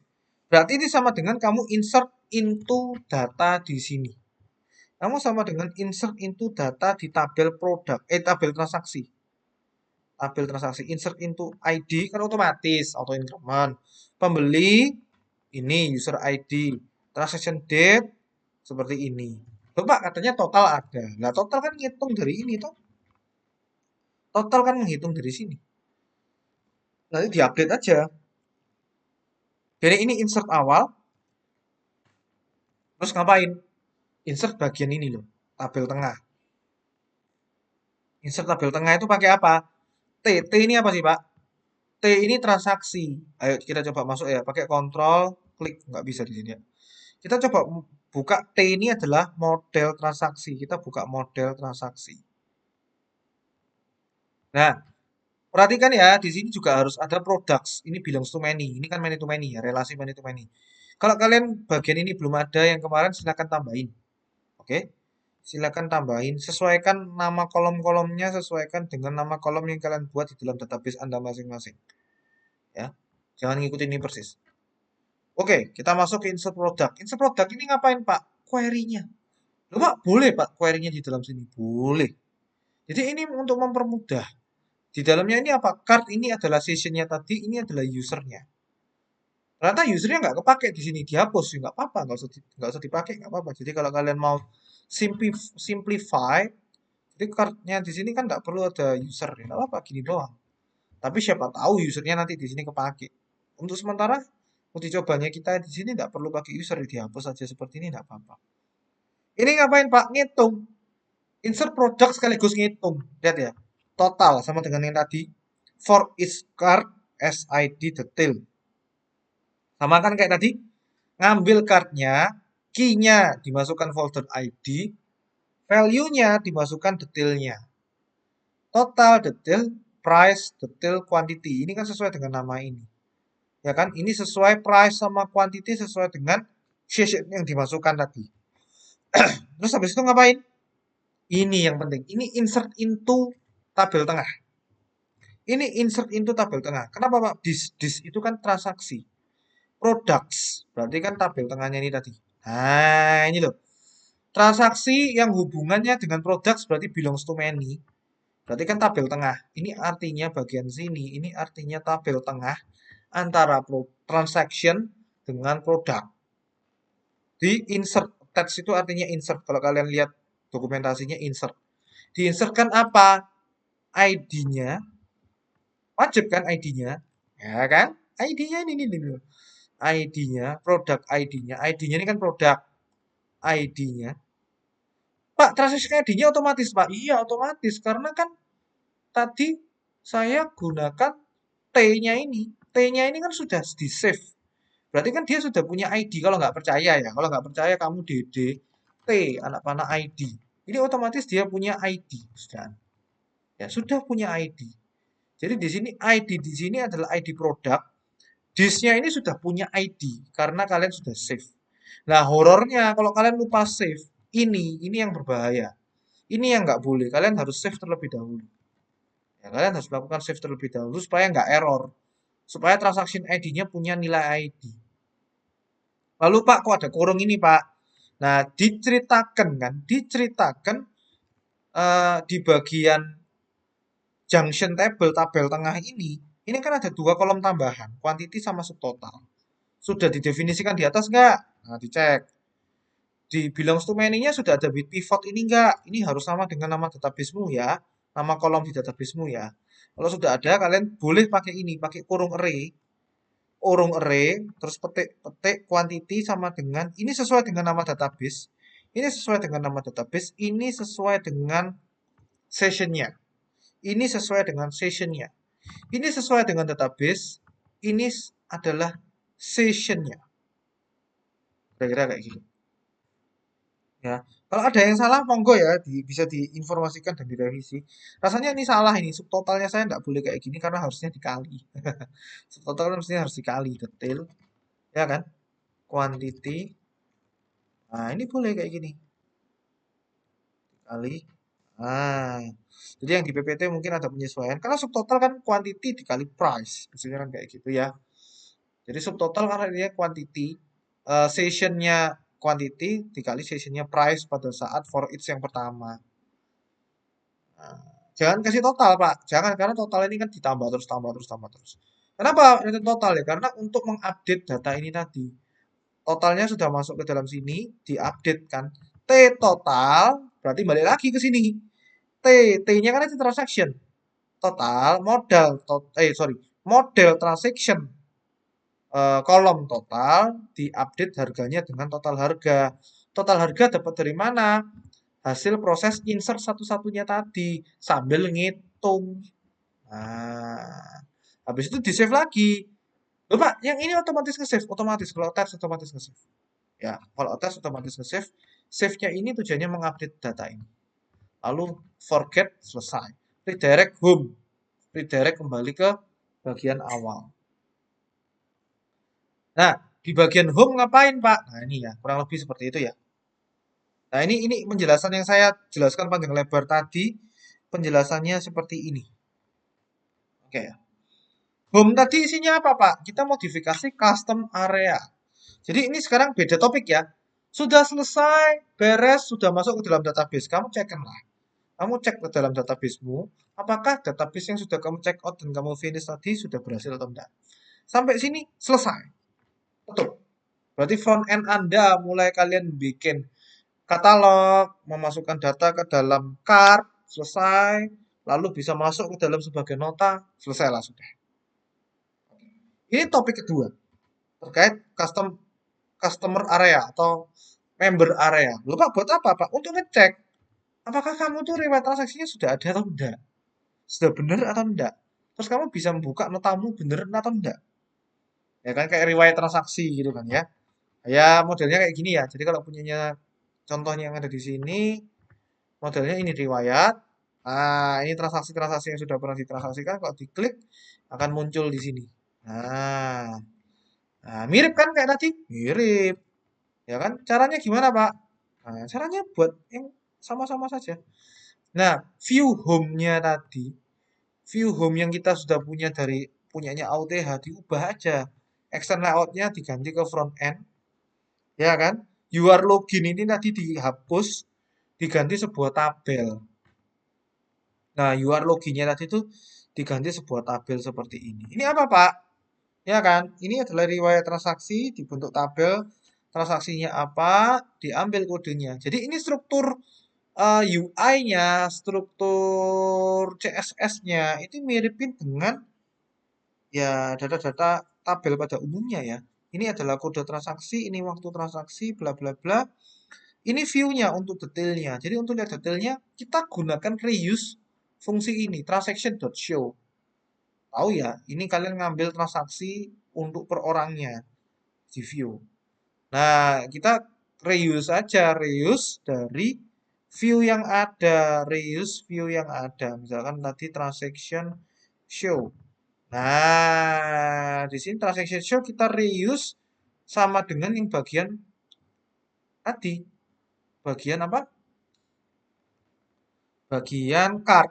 Berarti ini sama dengan kamu insert into data di sini. Kamu sama dengan insert into data di tabel produk, tabel transaksi. Tabel transaksi insert into ID kan otomatis auto increment. Pembeli Ini user ID. Transaction date seperti ini. Loh Pak, katanya total ada. Nah, total kan ngitung dari ini toh. Total kan menghitung dari sini. Nanti diupdate aja. Jadi ini insert awal, terus ngapain? Insert bagian ini loh, tabel tengah. Insert tabel tengah itu pakai apa? T. T ini apa sih Pak? T ini transaksi. Ayo kita coba masuk ya, pakai kontrol klik, nggak bisa di sini ya. Kita coba buka T ini adalah model transaksi. Kita buka model transaksi. Nah, perhatikan ya, di sini juga harus ada products. Ini belongs to many. Ini kan many to many ya, relasi many to many. Kalau kalian bagian ini belum ada yang kemarin, silakan tambahin. Oke, silakan tambahin. Sesuaikan nama kolom-kolomnya, sesuaikan dengan nama kolom yang kalian buat di dalam database Anda masing-masing. Ya, jangan ngikutin ini persis. Oke, kita masuk ke insert product. Insert product ini ngapain Pak? Query-nya. Loh Pak, boleh Pak query-nya di dalam sini? Boleh. Jadi ini untuk mempermudah. Di dalamnya ini apa? Card ini adalah sessionnya tadi, ini adalah usernya. Ternyata usernya nggak kepake di sini, dihapus, ya nggak apa-apa, nggak usah dipakai, nggak apa-apa. Jadi kalau kalian mau simplify, jadi cardnya di sini kan nggak perlu ada user, ya nggak apa-apa, gini doang. Tapi siapa tahu usernya nanti di sini kepake. Untuk sementara, uji cobanya kita di sini nggak perlu pakai user, dihapus aja seperti ini nggak apa-apa. Ini ngapain Pak? Ngitung. Insert product sekaligus ngitung. Lihat ya. Total sama dengan yang tadi. For each card, SID detail. Sama kan kayak tadi. Ngambil cardnya, key-nya dimasukkan folder ID, value-nya dimasukkan detailnya. Total, detail, price, detail, quantity. Ini kan sesuai dengan nama ini. Ya kan? Ini sesuai price sama quantity sesuai dengan session yang dimasukkan tadi. Terus habis itu ngapain? Ini yang penting. Ini insert into tabel tengah. Ini insert into tabel tengah. Kenapa Pak? This itu kan transaksi. Products. Berarti kan tabel tengahnya ini tadi. Nah, ini loh. Transaksi yang hubungannya dengan products berarti belongs to many. Berarti kan tabel tengah. Ini artinya bagian sini. Ini artinya tabel tengah antara transaction dengan produk. Di insert. Text itu artinya insert. Kalau kalian lihat dokumentasinya insert. Diinsertkan apa? ID-nya. Wajib kan ID-nya? Ya kan? ID-nya ini. ID-nya, produk ID-nya. ID-nya ini kan produk. ID-nya. Pak, transaksi ID-nya otomatis, Pak. Iya, otomatis. Karena kan tadi saya gunakan T-nya ini. T-nya ini kan sudah di-save. Berarti kan dia sudah punya ID. Kalau nggak percaya ya. Kalau nggak percaya kamu DD. T, anak panah ID. Ini otomatis dia punya ID. Sudah. Ya, sudah punya ID. Jadi di sini ID di sini adalah ID produk. Disknya ini sudah punya ID karena kalian sudah save. Nah, horornya kalau kalian lupa save, ini yang berbahaya. Ini yang nggak boleh. Kalian harus save terlebih dahulu. Ya, kalian harus melakukan save terlebih dahulu supaya nggak error. Supaya transaction ID-nya punya nilai ID. Lalu Pak, kok ada kurung ini Pak? Nah, diceritakan di bagian junction table, tabel tengah ini kan ada dua kolom tambahan, quantity sama subtotal. Sudah didefinisikan di atas nggak? Nah, dicek. Di belongs to many-nya sudah ada with pivot ini nggak? Ini harus sama dengan nama databasemu ya. Nama kolom di databasemu ya. Kalau sudah ada, kalian boleh pakai ini, pakai kurung array. Kurung array, terus petik quantity sama dengan, ini sesuai dengan nama database. Ini sesuai dengan nama database. Ini sesuai dengan sessionnya. Ini sesuai dengan sessionnya. Ini sesuai dengan database. Ini adalah sessionnya. Kira-kira kayak gitu. Ya, kalau ada yang salah, monggo ya, bisa diinformasikan dan direvisi. Rasanya ini salah ini, subtotalnya saya nggak boleh kayak gini karena harusnya dikali. Subtotal harusnya harus dikali detail, ya kan? Quantity. Nah, ini boleh kayak gini. Dikali. Nah, jadi yang di PPT mungkin ada penyesuaian. Karena subtotal kan quantity dikali price. Maksudnya kan kayak gitu ya. Jadi subtotal karena dia quantity, sessionnya quantity dikali sessionnya price pada saat for each yang pertama. Nah, jangan kasih total Pak, jangan karena total ini kan ditambah terus tambah terus tambah terus. Kenapa return total ya? Karena untuk mengupdate data ini tadi, totalnya sudah masuk ke dalam sini, diupdate kan. T total, berarti balik lagi ke sini. T-nya kan itu transaction. Total, model transaction kolom total, diupdate harganya dengan total harga. Total harga dapat dari mana? Hasil proses insert satu-satunya tadi, sambil ngitung. Nah, habis itu di-save lagi. Loh Pak, yang ini otomatis nge-save, otomatis. Kalau attach otomatis nge-save. Ya, kalau attach otomatis nge-save. Save-nya ini tujuannya mengupdate data ini. Lalu forget, selesai. Redirect home. Redirect kembali ke bagian awal. Nah, di bagian home ngapain Pak? Nah ini ya, kurang lebih seperti itu ya. Nah ini penjelasan yang saya jelaskan panjang lebar tadi. Penjelasannya seperti ini. Oke ya. Home tadi isinya apa Pak? Kita modifikasi custom area. Jadi ini sekarang beda topik ya. Sudah selesai, beres, sudah masuk ke dalam database. Kamu cekkanlah. Kamu cek ke dalam databasemu, apakah database yang sudah kamu check out dan kamu finish tadi sudah berhasil atau tidak. Sampai sini selesai. Betul. Berarti front end Anda mulai kalian bikin katalog, memasukkan data ke dalam cart, selesai, lalu bisa masuk ke dalam sebagai nota, selesailah sudah. Ini topik kedua terkait customer area atau member area. Lupa buat apa Pak? Untuk ngecek apakah kamu tuh riwayat transaksinya sudah ada atau enggak, sudah benar atau enggak. Terus kamu bisa membuka notamu bener atau enggak. Ya kan kayak riwayat transaksi gitu kan ya. Ya modelnya kayak gini ya. Jadi kalau punyanya contohnya yang ada di sini, modelnya ini riwayat. Nah, ini transaksi-transaksi yang sudah pernah ditransaksikan. Kalau diklik, akan muncul di sini. Nah, mirip kan kayak tadi? Mirip. Ya kan? Caranya gimana, Pak? Nah, caranya buat yang sama-sama saja. Nah, view home-nya tadi, view home yang kita sudah punya dari punyanya AUTH, diubah aja. Extend layout-nya diganti ke front end. Ya kan? UR login ini tadi dihapus, diganti sebuah tabel. Nah, UR loginnya tadi itu diganti sebuah tabel seperti ini. Ini apa, Pak? Ya kan? Ini adalah riwayat transaksi dibentuk tabel. Transaksinya apa? Diambil kodenya. Jadi ini struktur UI-nya, struktur CSS-nya itu miripin dengan ya data-data tabel pada umumnya ya. Ini adalah kode transaksi, ini waktu transaksi, bla bla bla. Ini view-nya untuk detailnya. Jadi untuk lihat detailnya, kita gunakan reuse fungsi ini, transaction.show. Tahu ya, ini kalian ngambil transaksi untuk per orangnya di view. Nah, kita reuse aja, reuse dari view yang ada, reuse view yang ada. Misalkan tadi transaction show. Nah, di sini transaction show kita reuse sama dengan yang bagian tadi. Bagian apa? Bagian card.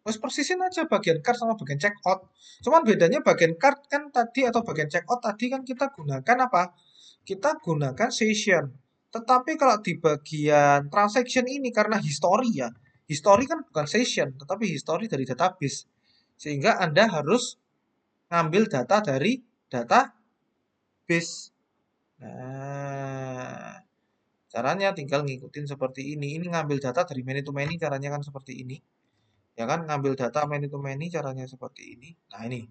Terus persisin aja bagian card sama bagian checkout. Cuman bedanya bagian card kan tadi atau bagian checkout tadi kan kita gunakan apa? Kita gunakan session. Tetapi kalau di bagian transaction ini karena history ya. History kan bukan session, tetapi history dari database. Sehingga Anda harus ngambil data dari database. Nah, caranya tinggal ngikutin seperti ini. Ini ngambil data dari many to many caranya kan seperti ini. Ya kan ngambil data many to many caranya seperti ini. Nah, ini.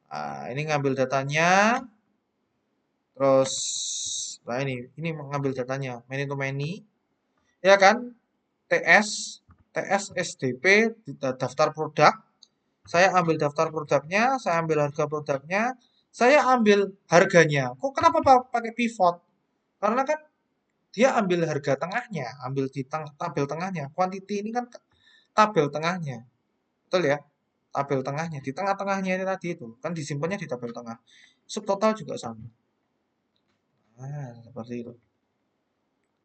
Nah, ini ngambil datanya terus nah ini mengambil datanya many to many. Ya kan? TS TS SDP daftar produk. Saya ambil daftar produknya, saya ambil harga produknya, saya ambil harganya. Kok kenapa pakai pivot? Karena kan dia ambil harga tengahnya, ambil di tabel tengahnya. Quantity ini kan tabel tengahnya. Betul ya? Tabel tengahnya. Di tengah-tengahnya ini tadi itu. Kan disimpannya di tabel tengah. Subtotal juga sama. Nah, seperti itu.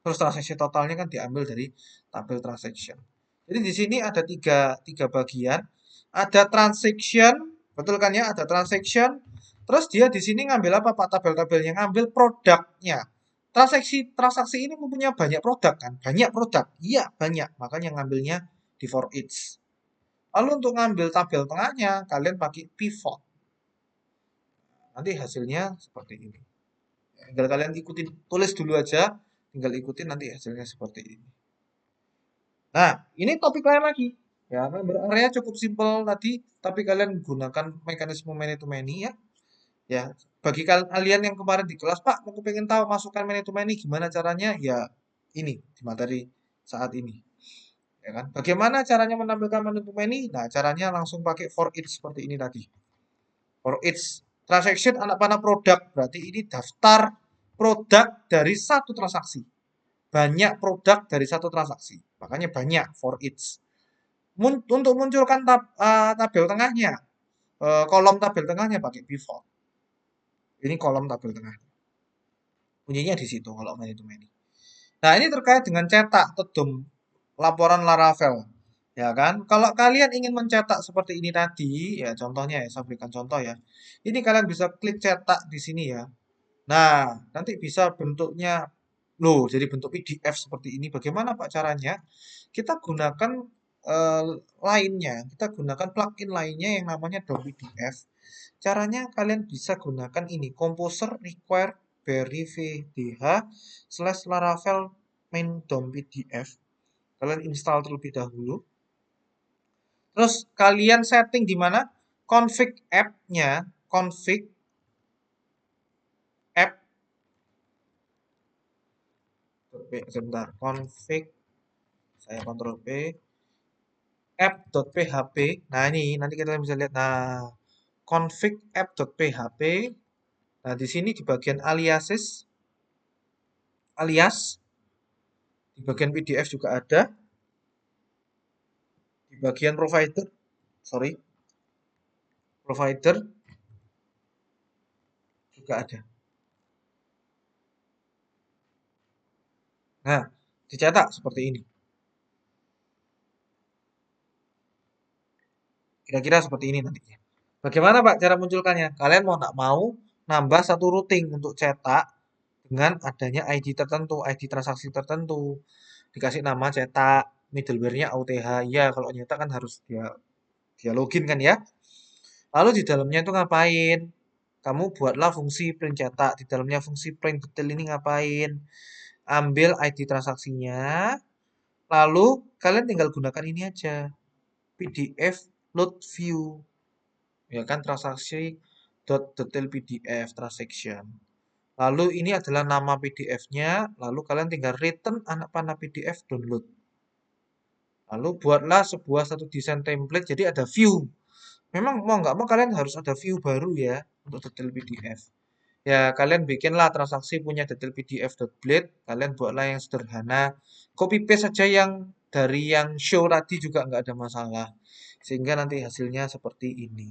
Terus transaksi totalnya kan diambil dari tabel transaction. Jadi di sini ada tiga bagian. Ada transaction, betul kan ya? Ada transaction. Terus dia di sini ngambil apa Pak? Tabel-tabelnya ngambil produknya. Transaksi ini mempunyai banyak produk kan? Banyak produk. Iya, banyak. Makanya ngambilnya di for each. Lalu untuk ngambil tabel tengahnya, kalian pakai pivot. nanti hasilnya seperti ini. Tinggal kalian ikutin, tulis dulu aja, tinggal ikutin nanti hasilnya seperti ini. Nah, ini topik lain lagi. Ya, member area cukup simpel tadi, tapi kalian gunakan mekanisme many to many ya. Ya, bagi kalian yang kemarin di kelas, Pak, aku pengen tahu masukan many to many gimana caranya? Ya, ini di materi saat ini. Ya kan? Bagaimana caranya menampilkan many to many? Nah, caranya langsung pakai for each seperti ini tadi. For each transaction anak panah produk, berarti ini daftar produk dari satu transaksi. Banyak produk dari satu transaksi. Makanya banyak for each. Untuk munculkan tabel tengahnya, kolom tabel tengahnya pakai pivot. Ini kolom tabel tengah. Kuncinya di situ kalau many to many. Nah, ini terkait dengan cetak tedum laporan Laravel. Ya kan? Kalau kalian ingin mencetak seperti ini tadi, ya contohnya ya, saya berikan contoh ya. Ini kalian bisa klik cetak di sini ya. Nah, nanti bisa bentuknya loh, jadi bentuk PDF seperti ini. Bagaimana Pak caranya? Kita gunakan eh, lainnya, kita gunakan plugin lainnya yang namanya DOM PDF. Caranya kalian bisa gunakan ini, Composer require berry vdh slash laravel main DOM PDF. Kalian install terlebih dahulu. Terus kalian setting di mana? Config app-nya, config app, sebentar, config, saya kontrol P, app.php. Nah, ini nanti kita bisa lihat. Nah, config app.php. Nah, di sini di bagian alias di bagian PDF juga ada, di bagian provider juga ada. Nah, dicetak seperti ini. Kira-kira seperti ini nantinya. Bagaimana Pak cara munculkannya? Kalian mau nggak mau nambah satu routing untuk cetak dengan adanya ID tertentu, ID transaksi tertentu. Dikasih nama cetak, middleware-nya AUTH. Ya, kalau nyetak kan harus dia login kan ya. Lalu di dalamnya itu ngapain? Kamu buatlah fungsi print cetak. Di dalamnya fungsi print detail ini ngapain? Ambil ID transaksinya, lalu kalian tinggal gunakan ini aja. PDF load view. Ya kan, transaksi detail PDF transaction. Lalu ini adalah nama PDF-nya, lalu kalian tinggal return anak panah PDF download. Lalu buatlah satu desain template, jadi ada view. Memang mau nggak mau kalian harus ada view baru ya untuk detail PDF. Ya kalian bikinlah transaksi punya detail PDF.blade, kalian buatlah yang sederhana. Copy paste saja yang dari yang show tadi juga nggak ada masalah. Sehingga nanti hasilnya seperti ini.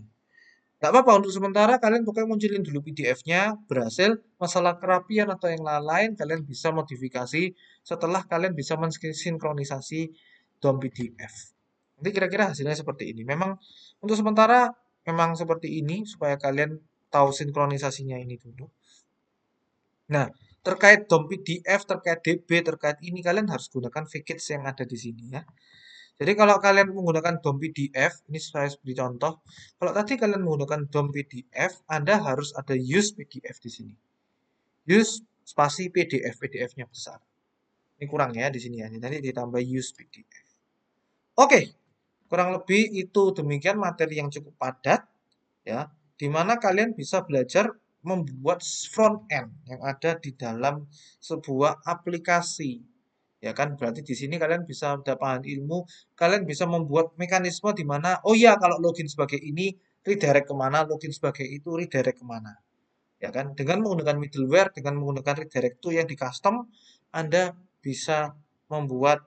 Nggak apa-apa, untuk sementara kalian pokoknya munculin dulu PDF-nya, berhasil, masalah kerapian atau yang lain-lain, kalian bisa modifikasi setelah kalian bisa mensinkronisasi DOM PDF. Nanti kira-kira hasilnya seperti ini. Memang untuk sementara memang seperti ini supaya kalian tahu sinkronisasinya ini dulu. Nah, terkait DOM PDF, terkait DB, terkait ini kalian harus gunakan package yang ada di sini ya. Jadi kalau kalian menggunakan DOM PDF, ini saya beri contoh. Kalau tadi kalian menggunakan DOM PDF, Anda harus ada use PDF di sini. Use spasi PDF, PDF-nya besar. Ini kurang ya di sini ya. Nanti ditambah use PDF. Oke, kurang lebih itu demikian materi yang cukup padat ya, di mana kalian bisa belajar membuat front end yang ada di dalam sebuah aplikasi. Ya kan, berarti di sini kalian bisa mendapatkan ilmu, kalian bisa membuat mekanisme di mana, oh ya kalau login sebagai ini, redirect kemana, login sebagai itu, redirect kemana. Ya kan, dengan menggunakan middleware, dengan menggunakan redirect tool yang di custom, Anda bisa membuat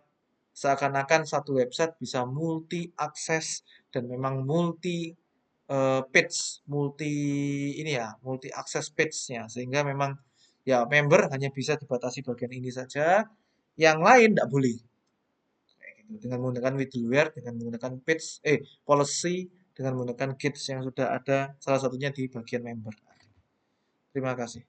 seakan-akan satu website bisa multi akses dan memang multi page, multi akses page-nya, sehingga memang ya member hanya bisa dibatasi bagian ini saja, yang lain tidak boleh. Gitu. Dengan menggunakan middleware, dengan menggunakan policy, dengan menggunakan gates yang sudah ada, salah satunya di bagian member. Terima kasih.